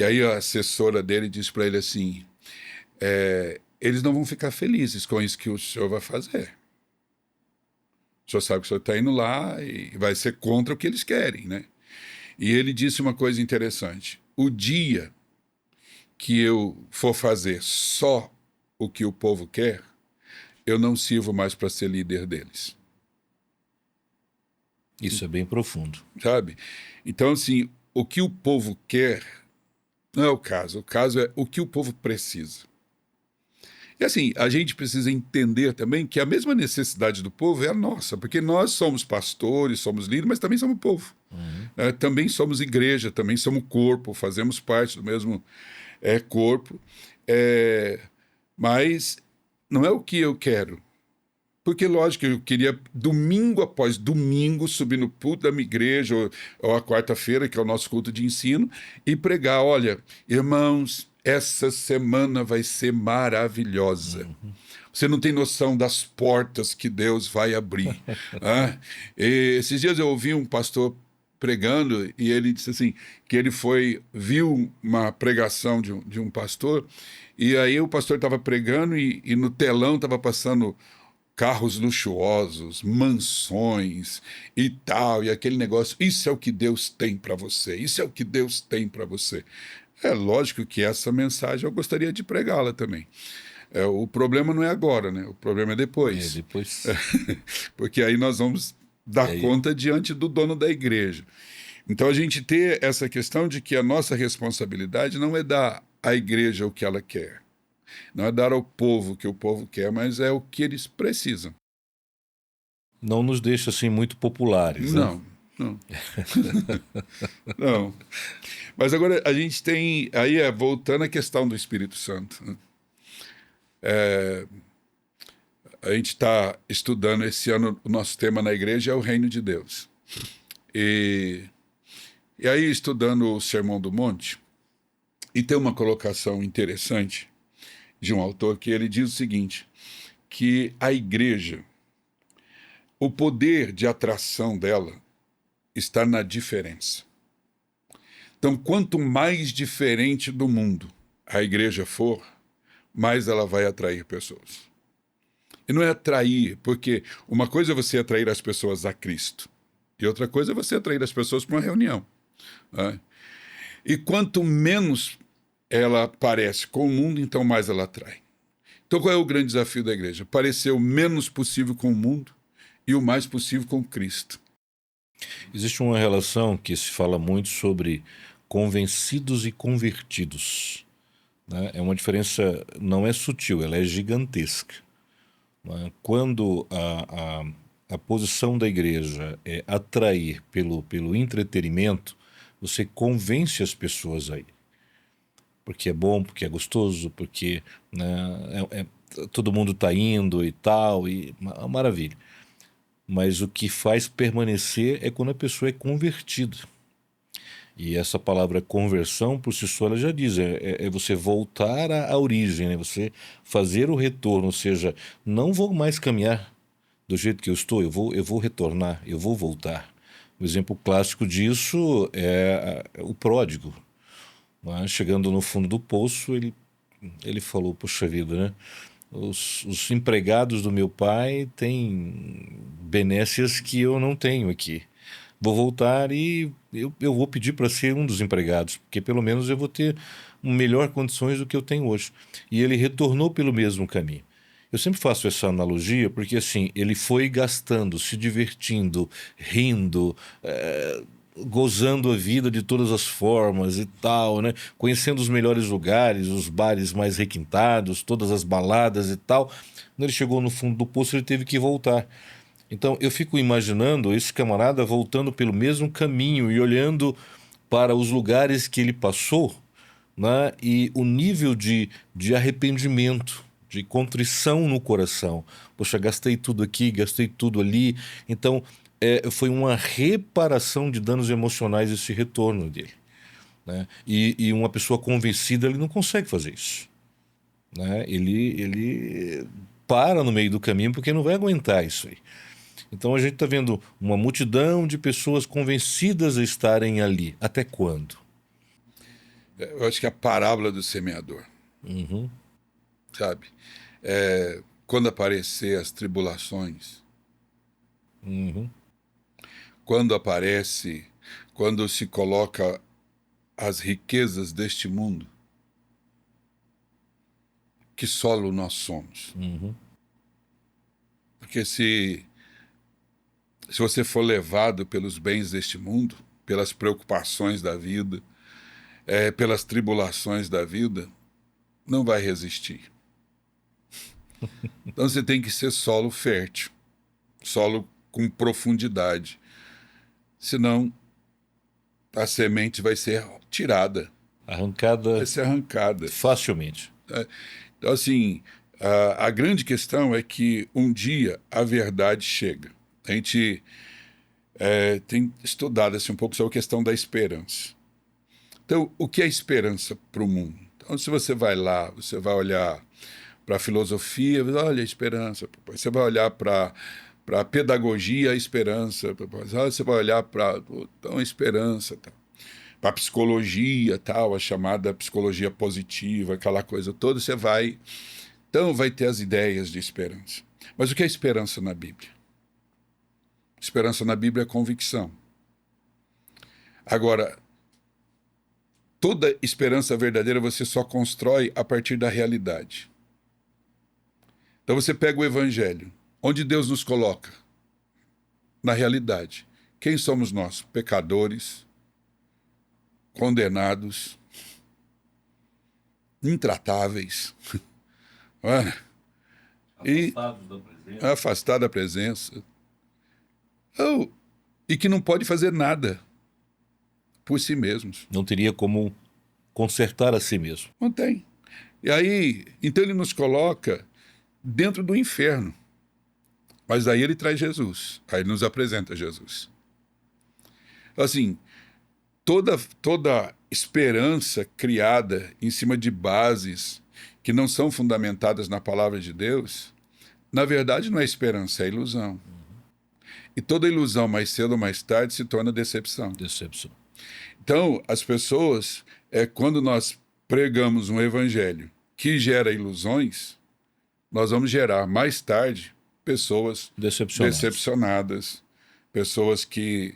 aí a assessora dele diz para ele assim, eles não vão ficar felizes com isso que o senhor vai fazer. O senhor sabe que o senhor está indo lá e vai ser contra o que eles querem, né? E ele disse uma coisa interessante. O dia que eu for fazer só o que o povo quer, eu não sirvo mais para ser líder deles. Isso é bem profundo. Sabe? Então, assim, o que o povo quer não é o caso. O caso é o que o povo precisa. E assim, a gente precisa entender também que a mesma necessidade do povo é a nossa, porque nós somos pastores, somos líderes, mas também somos povo. Também somos igreja, também somos corpo, fazemos parte do mesmo corpo. Mas não é o que eu quero. Porque, lógico, eu queria, domingo após domingo, subir no púlpito da minha igreja, ou a quarta-feira, que é o nosso culto de ensino, e pregar, olha, irmãos, essa semana vai ser maravilhosa. Você não tem noção das portas que Deus vai abrir. Esses dias eu ouvi um pastor pregando, e ele disse assim, que ele viu uma pregação de um pastor, e aí o pastor estava pregando, e no telão estava passando carros luxuosos, mansões e tal, e aquele negócio, isso é o que Deus tem para você, isso é o que Deus tem para você. É lógico que essa mensagem eu gostaria de pregá-la também. O problema não é agora, né? O problema é depois. Depois. Porque aí nós vamos dar conta diante do dono da igreja. Então a gente ter essa questão de que a nossa responsabilidade não é dar à igreja o que ela quer. Não é dar ao povo o que o povo quer, mas é o que eles precisam. Não nos deixa assim muito populares, né? Não. Não. Mas agora a gente tem, aí voltando à questão do Espírito Santo, né? A gente está estudando esse ano, o nosso tema na igreja é o Reino de Deus. E aí estudando o Sermão do Monte, e tem uma colocação interessante de um autor que ele diz o seguinte, que a igreja, o poder de atração dela está na diferença. Então, quanto mais diferente do mundo a igreja for, mais ela vai atrair pessoas. E não é atrair, porque uma coisa é você atrair as pessoas a Cristo, e outra coisa é você atrair as pessoas para uma reunião. Né? E quanto menos ela parece com o mundo, então mais ela atrai. Então qual é o grande desafio da igreja? Parecer o menos possível com o mundo e o mais possível com Cristo. Existe uma relação que se fala muito sobre convencidos e convertidos, né? É uma diferença, não é sutil, ela é gigantesca. Né? Quando a posição da igreja é atrair pelo entretenimento, você convence as pessoas aí. Porque é bom, porque é gostoso, porque, né, todo mundo está indo e tal, e maravilha. Mas o que faz permanecer é quando a pessoa é convertida. E essa palavra conversão, por si só, ela já diz, é você voltar à origem, né? Você fazer o retorno, ou seja, não vou mais caminhar do jeito que eu estou, eu vou retornar, eu vou voltar. Um exemplo clássico disso é o pródigo. Chegando no fundo do poço, ele falou, puxa vida, né? Os empregados do meu pai têm benécias que eu não tenho aqui. Vou voltar e eu vou pedir para ser um dos empregados, porque pelo menos eu vou ter melhor condições do que eu tenho hoje. E ele retornou pelo mesmo caminho. Eu sempre faço essa analogia porque assim, ele foi gastando, se divertindo, rindo, gozando a vida de todas as formas e tal, né? Conhecendo os melhores lugares, os bares mais requintados, todas as baladas e tal. Quando ele chegou no fundo do poço, ele teve que voltar. Então eu fico imaginando esse camarada voltando pelo mesmo caminho e olhando para os lugares que ele passou, né? E o nível de arrependimento, de contrição no coração. Poxa, gastei tudo aqui, gastei tudo ali. Então foi uma reparação de danos emocionais esse retorno dele. Né? E uma pessoa convencida, ele não consegue fazer isso. Né? Ele para no meio do caminho porque não vai aguentar isso aí. Então a gente está vendo uma multidão de pessoas convencidas a estarem ali. Até quando? Eu acho que é a parábola do semeador, sabe? Quando aparecer as tribulações, quando se coloca as riquezas deste mundo, que solo nós somos. Porque se você for levado pelos bens deste mundo, pelas preocupações da vida, pelas tribulações da vida, não vai resistir. Então você tem que ser solo fértil, solo com profundidade. Senão a semente vai ser tirada, Arrancada vai ser arrancada. facilmente. Então, assim, a grande questão é que um dia a verdade chega. A gente tem estudado assim, um pouco sobre a questão da esperança. Então, o que é esperança para o mundo? Então, se você vai lá, você vai olhar para a filosofia, olha a esperança. Você vai olhar para a pedagogia, a esperança. Você vai olhar para a esperança. Tá? Para a psicologia, tal, a chamada psicologia positiva, aquela coisa toda, você vai... Então, vai ter as ideias de esperança. Mas o que é esperança na Bíblia? Esperança na Bíblia é convicção. Agora, toda esperança verdadeira você só constrói a partir da realidade. Então você pega o Evangelho. Onde Deus nos coloca? Na realidade. Quem somos nós? Pecadores, condenados, intratáveis, e afastados da presença. E que não pode fazer nada por si mesmos. Não teria como consertar a si mesmo. Não tem. E aí, então ele nos coloca dentro do inferno. Mas aí ele traz Jesus. Aí ele nos apresenta Jesus. Assim, toda esperança criada em cima de bases que não são fundamentadas na palavra de Deus, na verdade não é esperança, é ilusão. E toda ilusão, mais cedo ou mais tarde, se torna decepção. Decepção. Então, as pessoas, quando nós pregamos um evangelho que gera ilusões, nós vamos gerar mais tarde pessoas decepcionadas, pessoas que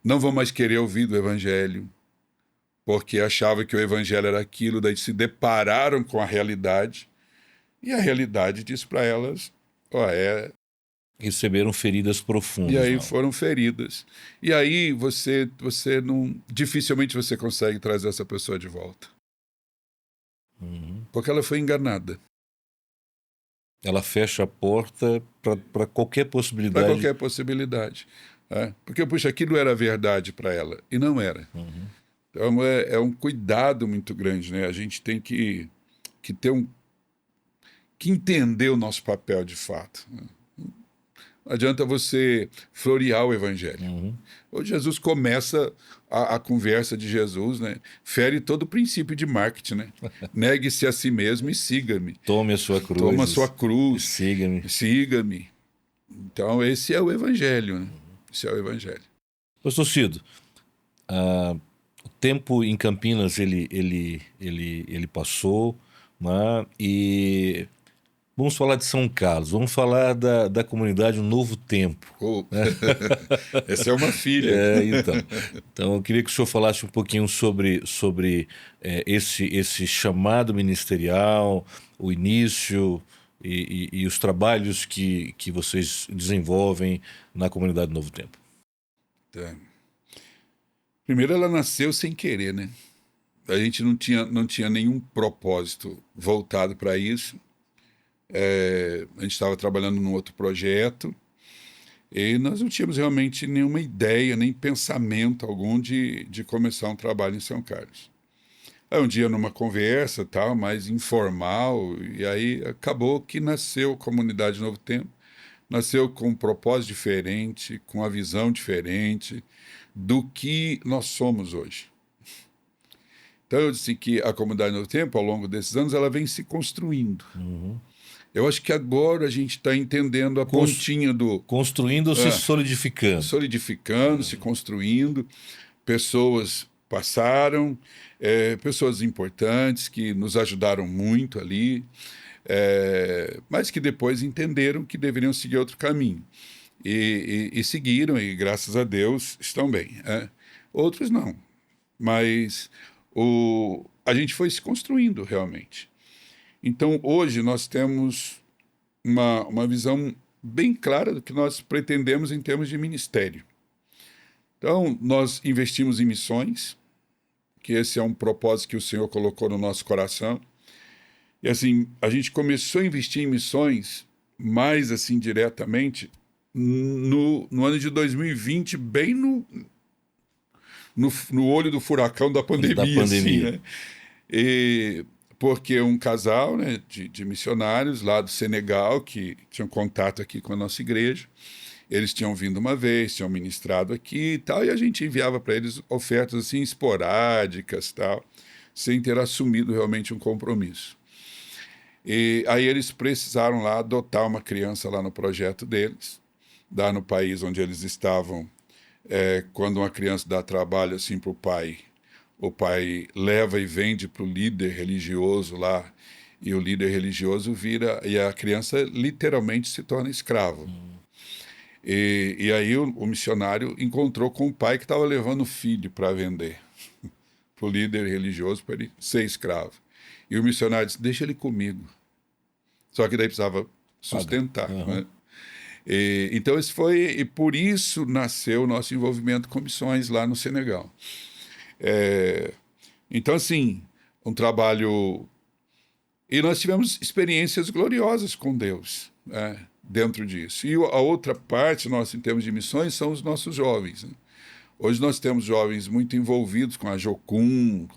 não vão mais querer ouvir do evangelho, porque achavam que o evangelho era aquilo, daí se depararam com a realidade, e a realidade diz para elas, receberam feridas profundas. E aí foram feridas. E aí você não... Dificilmente você consegue trazer essa pessoa de volta. Porque ela foi enganada. Ela fecha a porta para qualquer possibilidade. Para qualquer possibilidade. Porque, puxa, aquilo era verdade para ela. E não era. Então é um cuidado muito grande, né? A gente tem que ter que entender o nosso papel de fato. Não adianta você florear o evangelho. Hoje Jesus começa a conversa de Jesus, né? Fere todo o princípio de marketing, né? Negue-se a si mesmo e siga-me. Tome a sua cruz. Toma a sua cruz. Siga-me. Siga-me. Então esse é o evangelho, né? Esse é o evangelho. Pastor Cido, o tempo em Campinas ele passou, né? E vamos falar de São Carlos, vamos falar da comunidade Novo Tempo. Essa é uma filha. Então eu queria que o senhor falasse um pouquinho sobre esse chamado ministerial, o início e os trabalhos que vocês desenvolvem na comunidade Novo Tempo. Primeiro, ela nasceu sem querer, né? A gente não tinha nenhum propósito voltado para isso. A gente estava trabalhando num outro projeto e nós não tínhamos realmente nenhuma ideia, nem pensamento algum de começar um trabalho em São Carlos. Aí um dia numa conversa, tal, mais informal, e aí acabou que nasceu a Comunidade Novo Tempo, nasceu com um propósito diferente, com uma visão diferente do que nós somos hoje. Então eu disse que a Comunidade Novo Tempo, ao longo desses anos, ela vem se construindo. Eu acho que agora a gente está entendendo a pontinha do Construindo-se, solidificando. solidificando, se construindo. Pessoas passaram, pessoas importantes que nos ajudaram muito ali, mas que depois entenderam que deveriam seguir outro caminho. E seguiram, e graças a Deus estão bem. Outros não. Mas a gente foi se construindo realmente. Então, hoje, nós temos uma visão bem clara do que nós pretendemos em termos de ministério. Então, nós investimos em missões, que esse é um propósito que o Senhor colocou no nosso coração. E, assim, a gente começou a investir em missões mais, assim, diretamente no ano de 2020, bem no olho do furacão da pandemia. Assim, né? Porque um casal, né, de missionários lá do Senegal, que tinham contato aqui com a nossa igreja, eles tinham vindo uma vez, tinham ministrado aqui e tal, e a gente enviava para eles ofertas assim esporádicas, tal, sem ter assumido realmente um compromisso. E aí eles precisaram lá adotar uma criança lá no projeto deles, dar no país onde eles estavam. Quando uma criança dá trabalho assim para o pai leva e vende para o líder religioso lá, e o líder religioso vira, e a criança literalmente se torna escravo. E aí o missionário encontrou com o pai que estava levando o filho para vender para o líder religioso, para ele ser escravo. E o missionário disse, deixa ele comigo. Só que daí precisava sustentar. Né? Então e por isso nasceu o nosso envolvimento com missões lá no Senegal. Então, assim, um trabalho... E nós tivemos experiências gloriosas com Deus, né, dentro disso. E a outra parte, em termos de missões, são os nossos jovens. Né? Hoje nós temos jovens muito envolvidos com a Jocum,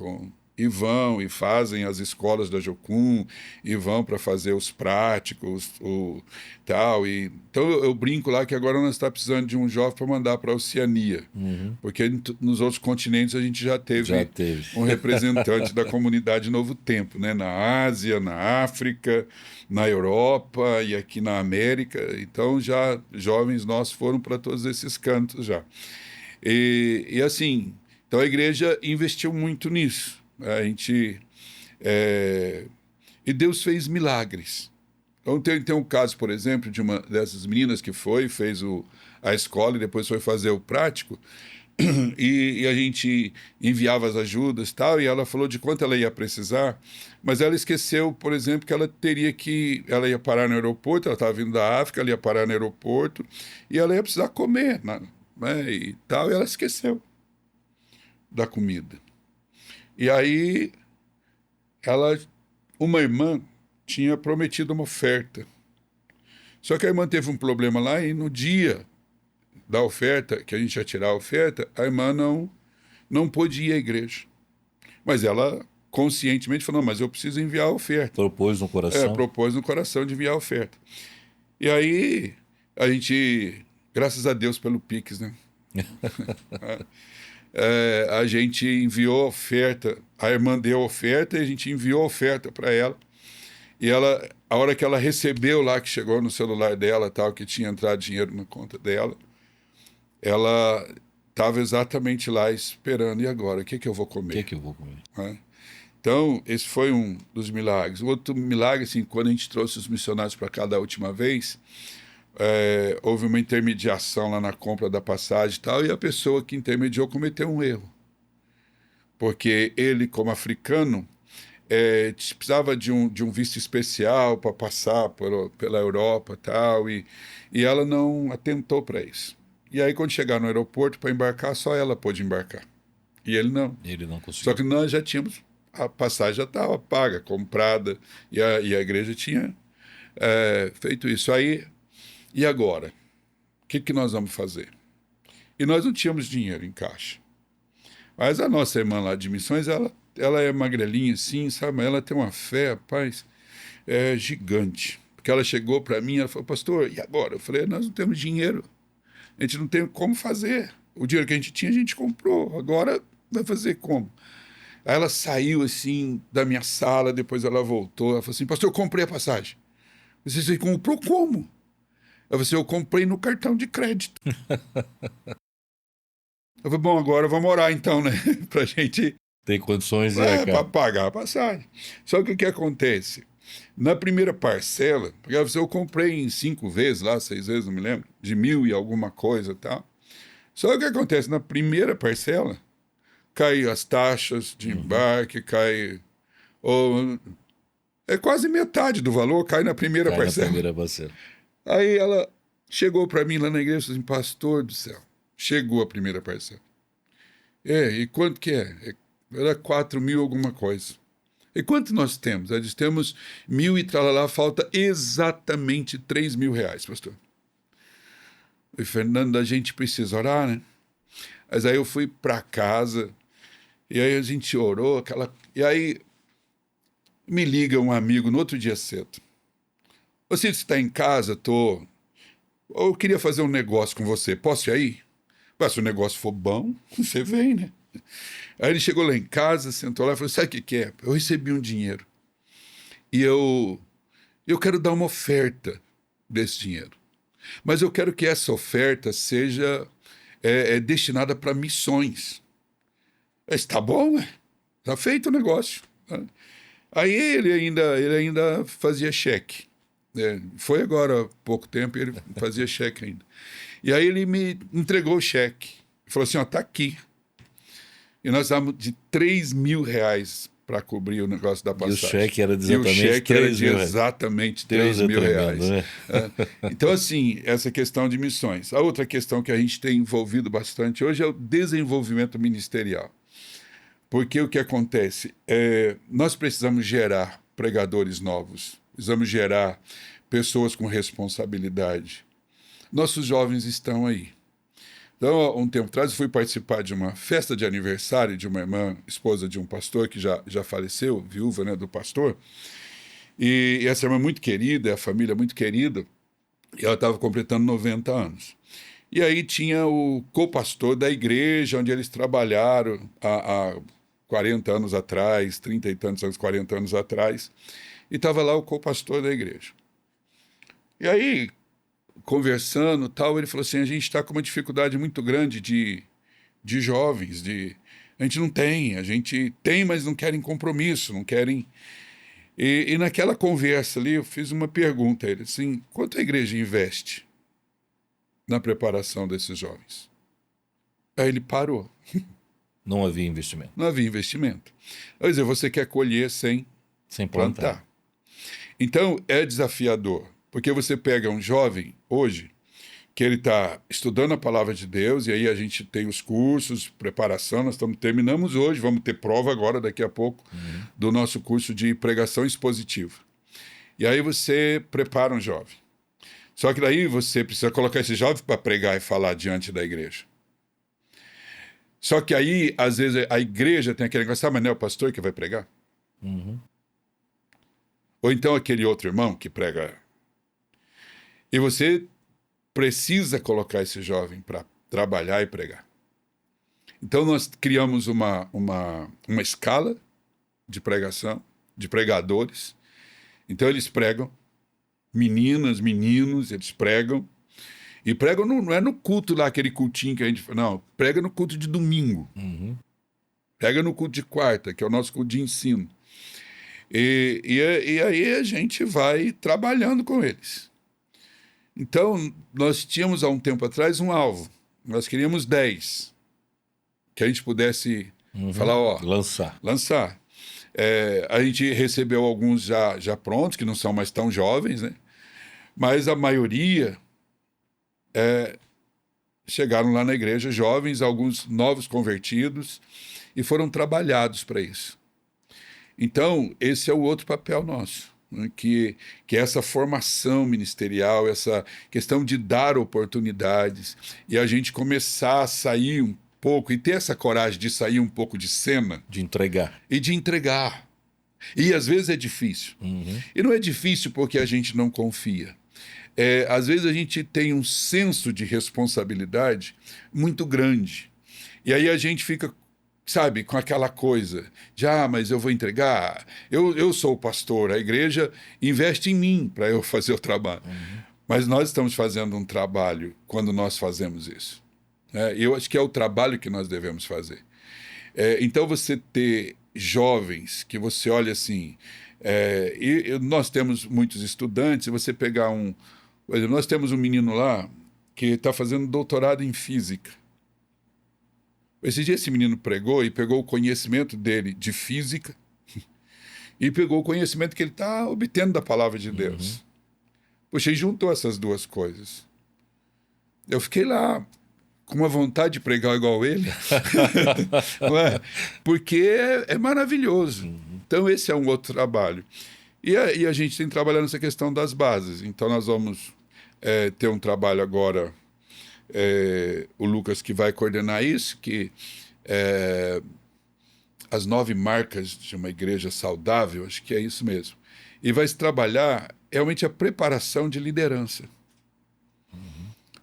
e vão e fazem as escolas da Jocum, e vão para fazer os práticos, tal. Então eu brinco lá que agora nós estamos precisando de um jovem para mandar para a Oceania, porque nos outros continentes a gente já teve um representante da comunidade Novo Tempo, né? Na Ásia, na África, na Europa e aqui na América. Então já jovens nossos foram para todos esses cantos já. E assim, então a igreja investiu muito nisso. E Deus fez milagres. Então tem um caso, por exemplo, de uma dessas meninas que fez a escola e depois foi fazer o prático, e a gente enviava as ajudas e ela falou de quanto ela ia precisar, mas ela esqueceu, por exemplo, que ela ia parar no aeroporto, ela estava vindo da África, ela ia parar no aeroporto e ela ia precisar comer, né, e ela esqueceu da comida. E aí, uma irmã tinha prometido uma oferta. Só que a irmã teve um problema lá e no dia da oferta, que a gente ia tirar a oferta, a irmã não pôde ir à igreja. Mas ela conscientemente falou, não, mas eu preciso enviar a oferta. Propôs no coração? Propôs no coração de enviar a oferta. E aí, a gente, graças a Deus pelo Pix, né? A gente enviou a oferta, a irmã deu a oferta e a gente enviou a oferta para ela. E ela, a hora que ela recebeu lá, que chegou no celular dela, que tinha entrado dinheiro na conta dela, ela estava exatamente lá esperando. E agora? O que eu vou comer? O que eu vou comer? Então, esse foi um dos milagres. O outro milagre, assim, quando a gente trouxe os missionários para cá da última vez, houve uma intermediação lá na compra da passagem e a pessoa que intermediou cometeu um erro. Porque ele, como africano, precisava de um visto especial para passar pela Europa e ela não atentou para isso. E aí, quando chegar no aeroporto para embarcar, só ela pôde embarcar. E ele não. Ele não conseguiu. Só que nós já tínhamos, a passagem já estava paga, comprada, e a igreja tinha feito isso. Aí, e agora? O que nós vamos fazer? E nós não tínhamos dinheiro em caixa. Mas a nossa irmã lá de missões, ela é magrelinha assim, sabe? Mas ela tem uma fé, rapaz, gigante. Porque ela chegou para mim, ela falou, pastor, e agora? Eu falei, nós não temos dinheiro. A gente não tem como fazer. O dinheiro que a gente tinha, a gente comprou. Agora vai fazer como? Aí ela saiu assim da minha sala, depois ela voltou, ela falou assim, pastor, eu comprei a passagem. Você comprou como? Eu comprei no cartão de crédito. Eu falei, bom, agora vamos orar então, né? Pra gente Tem condições de para pagar a passagem. Só que o que acontece? Na primeira parcela, porque eu comprei em 5 vezes lá, 6 vezes, não me lembro, de 1.000 e alguma coisa e tal. Só que o que acontece? Na primeira parcela, cai as taxas de embarque, cai... é quase metade do valor, cai na primeira Cai na parcela. primeira parcela. Aí ela chegou para mim lá na igreja e falou assim, pastor do céu, chegou a primeira parcela. E quanto que é? Era 4.000 alguma coisa. E quanto nós temos? Nós temos 1.000 e tralalá, falta exatamente 3.000 reais, pastor. E Fernando, a gente precisa orar, né? Mas aí eu fui para casa, e aí a gente orou, e aí me liga um amigo no outro dia cedo. Você está em casa? Tô. Eu queria fazer um negócio com você, posso ir aí? Mas se o negócio for bom, você vem, né? Aí ele chegou lá em casa, sentou lá e falou, sabe o que é? Eu recebi um dinheiro. E eu quero dar uma oferta desse dinheiro. Mas eu quero que essa oferta seja destinada para missões. Está bom, né? Está feito o negócio. Aí ele ainda fazia cheque. Foi agora há pouco tempo, ele fazia cheque ainda. E aí ele me entregou o cheque. Ele falou assim, ó, tá aqui. E nós dávamos de 3.000 reais para cobrir o negócio da passagem. E o cheque era de exatamente 3.000 reais. Né? Então, assim, essa questão de missões. A outra questão que a gente tem envolvido bastante hoje é o desenvolvimento ministerial. Porque o que acontece? Nós precisamos gerar pregadores novos, precisamos gerar pessoas com responsabilidade. Nossos jovens estão aí. Então, um tempo atrás, eu fui participar de uma festa de aniversário de uma irmã, esposa de um pastor que já faleceu, viúva, né, do pastor. E essa irmã muito querida, a família muito querida, e ela estava completando 90 anos. E aí tinha o co-pastor da igreja onde eles trabalharam há 40 anos atrás, 30 e tantos anos, 40 anos atrás, e estava lá o co-pastor da igreja. E aí, conversando tal, ele falou assim, a gente está com uma dificuldade muito grande de jovens, a gente não tem, a gente tem, mas não querem compromisso, não querem... E naquela conversa ali, eu fiz uma pergunta a ele, assim, quanto a igreja investe na preparação desses jovens? Aí ele parou. Não havia investimento. Não havia investimento. Quer dizer, você quer colher sem plantar. Então, é desafiador. Porque você pega um jovem hoje que ele está estudando a palavra de Deus e aí a gente tem os cursos, preparação, nós terminamos hoje, vamos ter prova agora, daqui a pouco, do nosso curso de pregação expositiva. E aí você prepara um jovem. Só que daí você precisa colocar esse jovem para pregar e falar diante da igreja. Só que aí, às vezes, a igreja tem aquele negócio, mas não é o pastor que vai pregar? Ou então aquele outro irmão que prega... E você precisa colocar esse jovem para trabalhar e pregar. Então, nós criamos uma escala de pregação, de pregadores. Então, eles pregam, meninas, meninos, eles pregam. E pregam não é no culto lá, aquele cultinho que a gente... Não, prega no culto de domingo. Prega no culto de quarta, que é o nosso culto de ensino. E aí a gente vai trabalhando com eles. Então, nós tínhamos há um tempo atrás um alvo. Nós queríamos 10. Que a gente pudesse falar, ó... Lançar. A gente recebeu alguns já prontos, que não são mais tão jovens, né? Mas a maioria chegaram lá na igreja jovens, alguns novos convertidos, e foram trabalhados para isso. Então, esse é o outro papel nosso. Que é essa formação ministerial, essa questão de dar oportunidades e a gente começar a sair um pouco e ter essa coragem de sair um pouco de cena. De entregar. E de entregar. E às vezes é difícil. E não é difícil porque a gente não confia. Às vezes a gente tem um senso de responsabilidade muito grande. E aí a gente fica sabe, com aquela coisa de, mas eu vou entregar, eu sou o pastor, a igreja investe em mim para eu fazer o trabalho. Mas nós estamos fazendo um trabalho quando nós fazemos isso. Eu acho que é o trabalho que nós devemos fazer. Então, você ter jovens que você olha assim, nós temos muitos estudantes, e você pegar por exemplo, nós temos um menino lá que está fazendo doutorado em física. Esse dia esse menino pregou e pegou o conhecimento dele de física e pegou o conhecimento que ele está obtendo da palavra de Deus. Puxa, e juntou essas duas coisas. Eu fiquei lá com uma vontade de pregar igual ele, não é? Porque é maravilhoso. Então, esse é um outro trabalho. E a gente tem trabalhado nessa questão das bases. Então, nós vamos ter um trabalho agora, o Lucas que vai coordenar isso, que as 9 marcas de uma igreja saudável, acho que é isso mesmo. E vai se trabalhar realmente a preparação de liderança.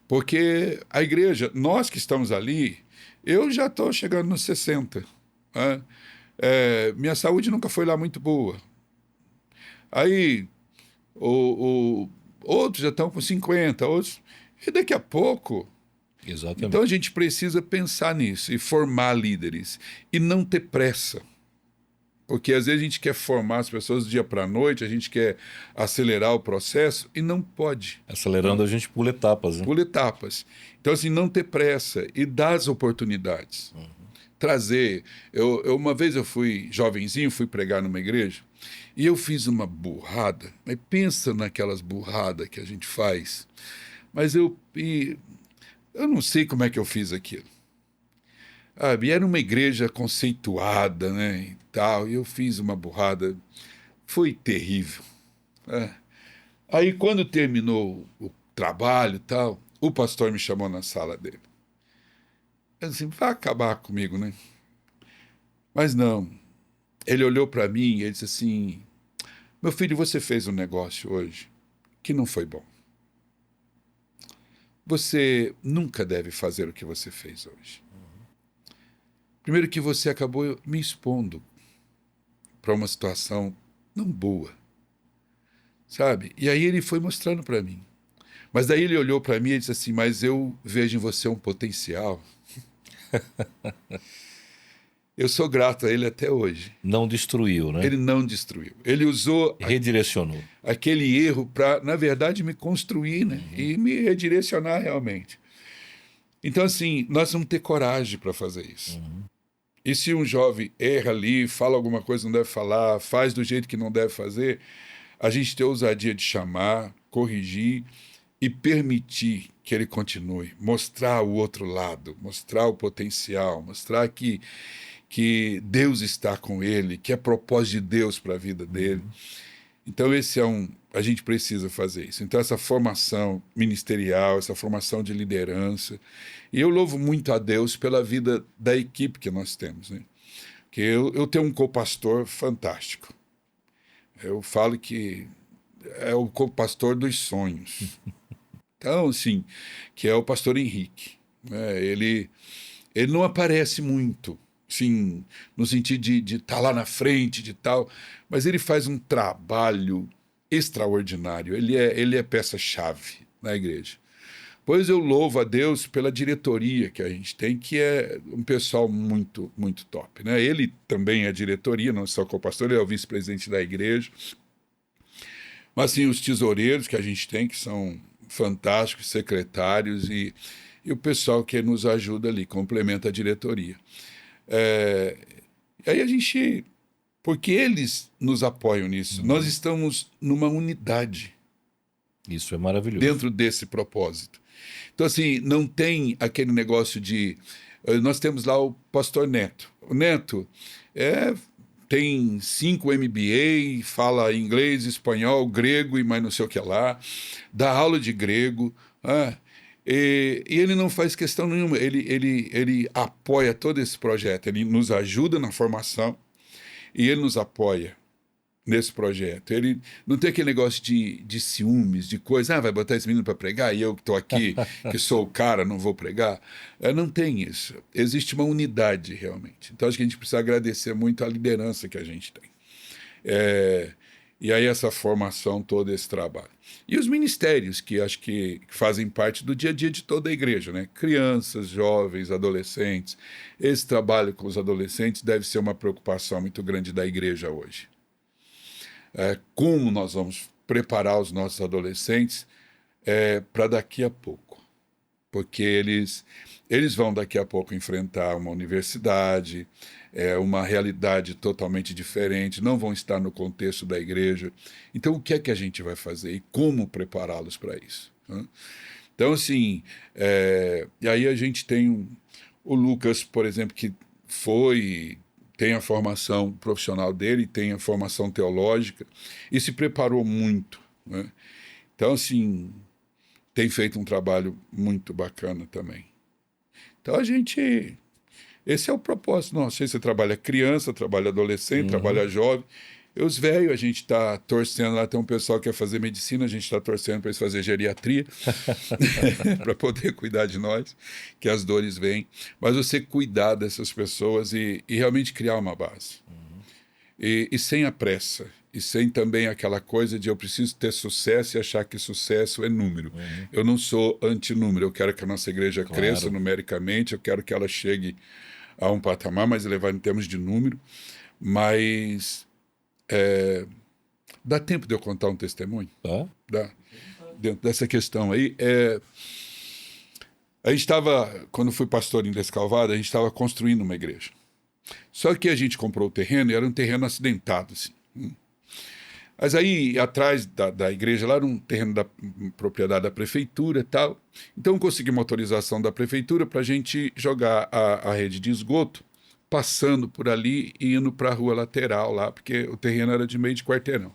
Porque a igreja, nós que estamos ali, eu já estou chegando nos 60. Né? Minha saúde nunca foi lá muito boa. Aí, outros já estão com 50, outros... E daqui a pouco... Exatamente. Então a gente precisa pensar nisso e formar líderes. E não ter pressa. Porque às vezes a gente quer formar as pessoas do dia para a noite, a gente quer acelerar o processo e não pode. Acelerando, a gente pula etapas. Né? Pula etapas. Então, assim, não ter pressa e dar as oportunidades. Trazer. Uma vez eu fui jovenzinho, fui pregar numa igreja e eu fiz uma burrada. Mas pensa naquelas burradas que a gente faz. Mas eu não sei como é que eu fiz aquilo. E era uma igreja conceituada, né, e tal, e eu fiz uma burrada, foi terrível. Aí, quando terminou o trabalho e tal, o pastor me chamou na sala dele. Eu disse, vai acabar comigo, né? Mas não. Ele olhou para mim e ele disse assim, meu filho, você fez um negócio hoje que não foi bom. Você nunca deve fazer o que você fez hoje. Primeiro que você acabou me expondo para uma situação não boa, sabe? E aí ele foi mostrando para mim. Mas daí ele olhou para mim e disse assim, mas eu vejo em você um potencial. Eu sou grato a ele até hoje. Não destruiu, né? Ele não destruiu. Ele usou... Redirecionou. Aquele erro para, na verdade, me construir, né? E me redirecionar realmente. Então, assim, nós vamos ter coragem para fazer isso. E se um jovem erra ali, fala alguma coisa que não deve falar, faz do jeito que não deve fazer, a gente ter ousadia de chamar, corrigir e permitir que ele continue, mostrar o outro lado, mostrar o potencial, mostrar que Deus está com ele, que é propósito de Deus para a vida dele. Então, a gente precisa fazer isso. Então, essa formação ministerial, essa formação de liderança. E eu louvo muito a Deus pela vida da equipe que nós temos. Né? Porque eu tenho um co-pastor fantástico. Eu falo que é o co-pastor dos sonhos. Então, assim, que é o pastor Henrique. Ele não aparece muito, assim, no sentido de estar lá na frente, de tal, mas ele faz um trabalho extraordinário. Ele é peça-chave na igreja. Pois eu louvo a Deus pela diretoria que a gente tem, que é um pessoal muito, muito top. Né? Ele também é diretoria, não só co-pastor, ele é o vice-presidente da igreja. Mas, assim, os tesoureiros que a gente tem, que são fantásticos, secretários e o pessoal que nos ajuda ali, complementa a diretoria. Aí a gente... Porque eles nos apoiam nisso. Nós estamos numa unidade. Isso é maravilhoso. Dentro desse propósito. Então, assim, não tem aquele negócio de... Nós temos lá o pastor Neto. O Neto tem 5 MBA, fala inglês, espanhol, grego e mais não sei o que lá, dá aula de grego, e ele não faz questão nenhuma, ele apoia todo esse projeto, ele nos ajuda na formação e ele nos apoia nesse projeto. Ele não tem aquele negócio de ciúmes, de coisa, vai botar esse menino para pregar e eu que estou aqui, que sou o cara, não vou pregar. Não tem isso. Existe uma unidade, realmente. Então, acho que a gente precisa agradecer muito a liderança que a gente tem. E aí essa formação, todo esse trabalho. E os ministérios, que acho que fazem parte do dia a dia de toda a igreja, né? Crianças, jovens, adolescentes. Esse trabalho com os adolescentes deve ser uma preocupação muito grande da igreja hoje. Como nós vamos preparar os nossos adolescentes para daqui a pouco. Porque eles vão daqui a pouco enfrentar uma universidade, uma realidade totalmente diferente, não vão estar no contexto da igreja. Então, o que é que a gente vai fazer e como prepará-los para isso? Né? Então, assim, e aí a gente tem o Lucas, por exemplo, que tem a formação profissional dele, tem a formação teológica e se preparou muito, né? Então, assim, tem feito um trabalho muito bacana também. Então, esse é o propósito nosso. Você trabalha criança, trabalha adolescente, trabalha jovem. E os velhos, a gente está torcendo, lá tem um pessoal que quer fazer medicina, a gente está torcendo para eles fazerem geriatria, para poder cuidar de nós, que as dores vêm. Mas você cuidar dessas pessoas e realmente criar uma base. E sem a pressa, e sem também aquela coisa de eu preciso ter sucesso e achar que sucesso é número. Eu não sou anti-número, eu quero que a nossa igreja cresça numericamente, eu quero que ela chegue a um patamar mais elevado em termos de número, mas dá tempo de eu contar um testemunho? Dá. Dentro dessa questão aí, a gente estava, quando fui pastor em Descalvado, a gente estava construindo uma igreja. Só que a gente comprou o terreno e era um terreno acidentado, assim. Mas aí, atrás da igreja, lá era um terreno da propriedade da prefeitura e tal. Então, consegui uma autorização da prefeitura para a gente jogar a rede de esgoto, passando por ali e indo para a rua lateral lá, porque o terreno era de meio de quarteirão.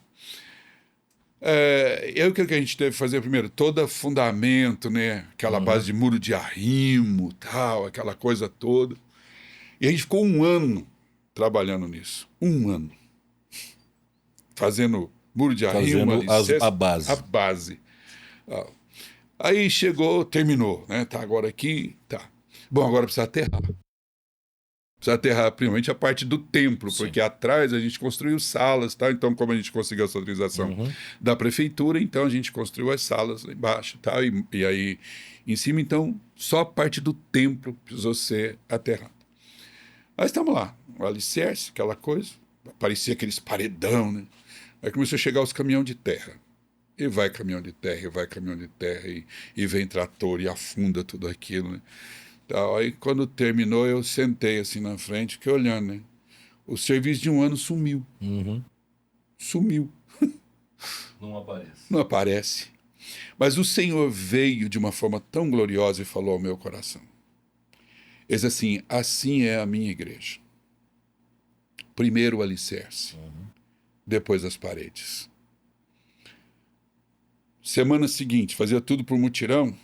E aí, o que a gente teve que fazer primeiro? Todo fundamento, né? Aquela base de muro de arrimo, tal, aquela coisa toda. E a gente ficou 1 ano trabalhando nisso. 1 ano. Fazendo muro de arrimo, alicerce, a base. A base. Aí chegou, terminou, né? Tá agora aqui, tá. Bom, agora precisa aterrar. Precisa aterrar, primeiramente, a parte do templo, porque atrás a gente construiu salas, tá? Então, como a gente conseguiu essa autorização da prefeitura, então a gente construiu as salas lá embaixo, tá? E aí, em cima, então, só a parte do templo precisou ser aterrada. Aí estamos lá, o alicerce, aquela coisa, parecia aqueles paredão, né? Aí começou a chegar os caminhões de terra. E vai caminhão de terra, e vai caminhão de terra, e vem trator, e afunda tudo aquilo, né? Então, aí quando terminou, eu sentei assim na frente, fiquei olhando, né? O serviço de 1 ano sumiu. Sumiu. Não aparece. Não aparece. Mas o Senhor veio de uma forma tão gloriosa e falou ao meu coração. Ele disse assim, assim é a minha igreja. Primeiro o alicerce, depois as paredes. Semana seguinte, fazia tudo por mutirão.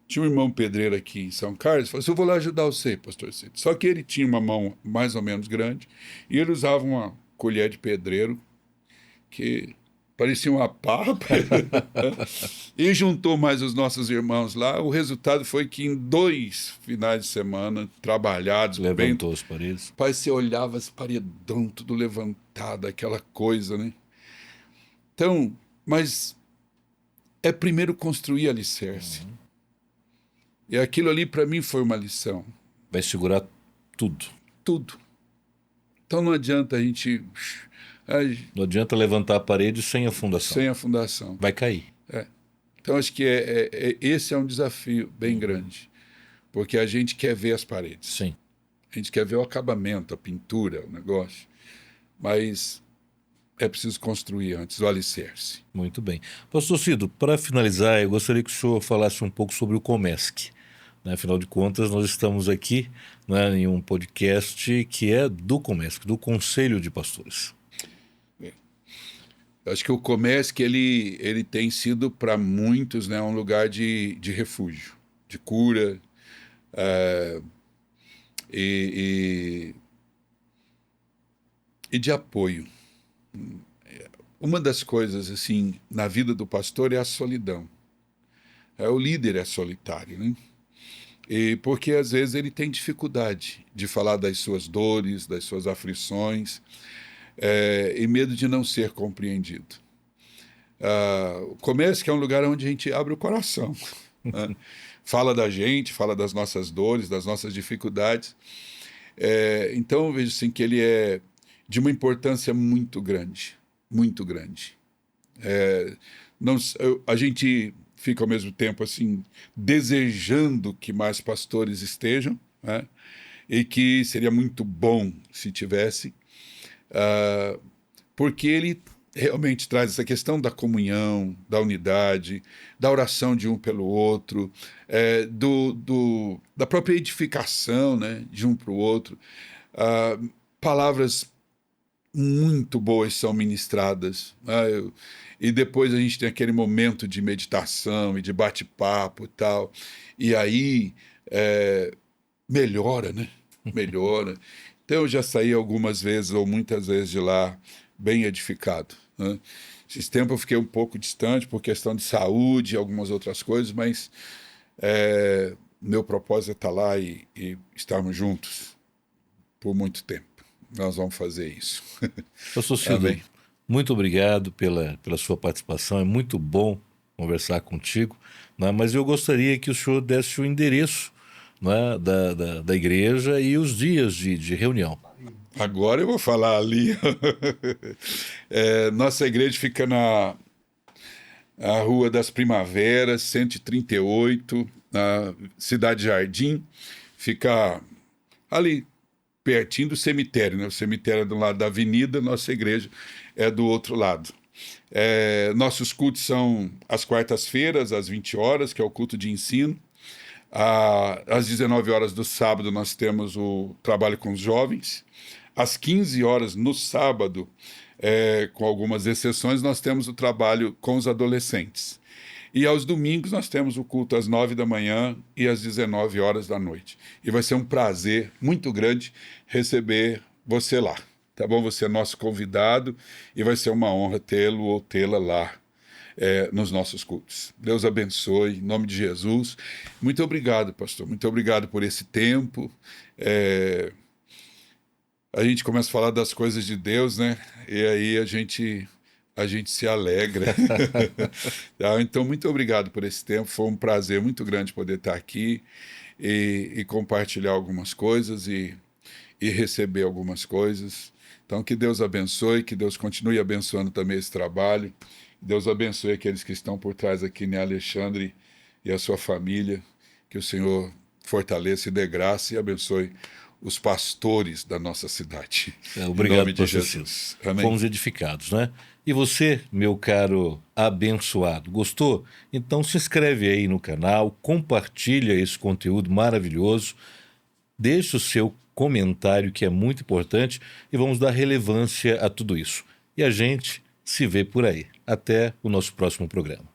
Tinha um irmão pedreiro aqui em São Carlos, falou assim, eu vou lá ajudar você, pastor Cid. Só que ele tinha uma mão mais ou menos grande e ele usava uma colher de pedreiro que parecia uma pá. E juntou mais os nossos irmãos lá. O resultado foi que em 2 finais de semana, trabalhados, levantou as paredes. Pai, você olhava as paredão, tudo levantado, aquela coisa, né? Então, mas é primeiro construir alicerce. E aquilo ali para mim foi uma lição. Vai segurar tudo. Tudo. Então não adianta a gente... Não adianta levantar a parede sem a fundação. Sem a fundação. Vai cair. Então acho que esse é um desafio bem grande. Porque a gente quer ver as paredes. Sim. A gente quer ver o acabamento, a pintura, o negócio. Mas é preciso construir antes o alicerce. Muito bem. Pastor Cido, para finalizar, eu gostaria que o senhor falasse um pouco sobre o Comesc. Afinal de contas, nós estamos aqui, né, em um podcast que é do Comesc, do Conselho de Pastores. Eu acho que o Comesc ele tem sido para muitos, né, um lugar de refúgio, de cura e de apoio. uma das coisas assim na vida do pastor é a solidão. O líder é solitário, né? E porque às vezes ele tem dificuldade de falar das suas dores, das suas aflições, e medo de não ser compreendido. O comércio que é um lugar onde a gente abre o coração, né? Fala da gente, fala das nossas dores, das nossas dificuldades. Então eu vejo assim que ele é de uma importância muito grande, muito grande. A gente fica ao mesmo tempo assim desejando que mais pastores estejam, né? E que seria muito bom se tivesse, porque ele realmente traz essa questão da comunhão, da unidade, da oração de um pelo outro, da própria edificação, né, de um para o outro. Palavras muito boas são ministradas, né? E depois a gente tem aquele momento de meditação e de bate-papo e tal, e aí melhora, né? Melhora. Então eu já saí algumas vezes ou muitas vezes de lá bem edificado, né? Esses tempos eu fiquei um pouco distante por questão de saúde e algumas outras coisas, mas meu propósito é estar lá e estarmos juntos por muito tempo. Nós vamos fazer isso. Pastor Silvio, muito obrigado pela sua participação. É muito bom conversar contigo, né? Mas eu gostaria que o senhor desse o endereço, né, da igreja e os dias de reunião. Agora eu vou falar ali. Nossa igreja fica na Rua das Primaveras, 138, na Cidade Jardim. Fica ali pertinho do cemitério, né? O cemitério é do lado da avenida, nossa igreja é do outro lado. Nossos cultos são às quartas-feiras, às 20 horas, que é o culto de ensino. Às 19 horas do sábado nós temos o trabalho com os jovens. Às 15 horas no sábado, com algumas exceções, nós temos o trabalho com os adolescentes. E aos domingos nós temos o culto às 9 da manhã e às 19 horas da noite. E vai ser um prazer muito grande receber você lá, tá bom? Você é nosso convidado e vai ser uma honra tê-lo ou tê-la lá nos nossos cultos. Deus abençoe, em nome de Jesus. Muito obrigado, pastor. Muito obrigado por esse tempo. A gente começa a falar das coisas de Deus, né? E aí a gente se alegra. Então, muito obrigado por esse tempo. Foi um prazer muito grande poder estar aqui e compartilhar algumas coisas e receber algumas coisas. Então, que Deus abençoe, que Deus continue abençoando também esse trabalho. Deus abençoe aqueles que estão por trás aqui, né, Alexandre e a sua família. Que o Senhor fortaleça e dê graça e abençoe os pastores da nossa cidade. Obrigado, em nome de pastor Jesus. Silvio. Fomos edificados, né? E você, meu caro abençoado, gostou? Então se inscreve aí no canal, compartilha esse conteúdo maravilhoso, deixe o seu comentário, que é muito importante, e vamos dar relevância a tudo isso. E a gente se vê por aí. Até o nosso próximo programa.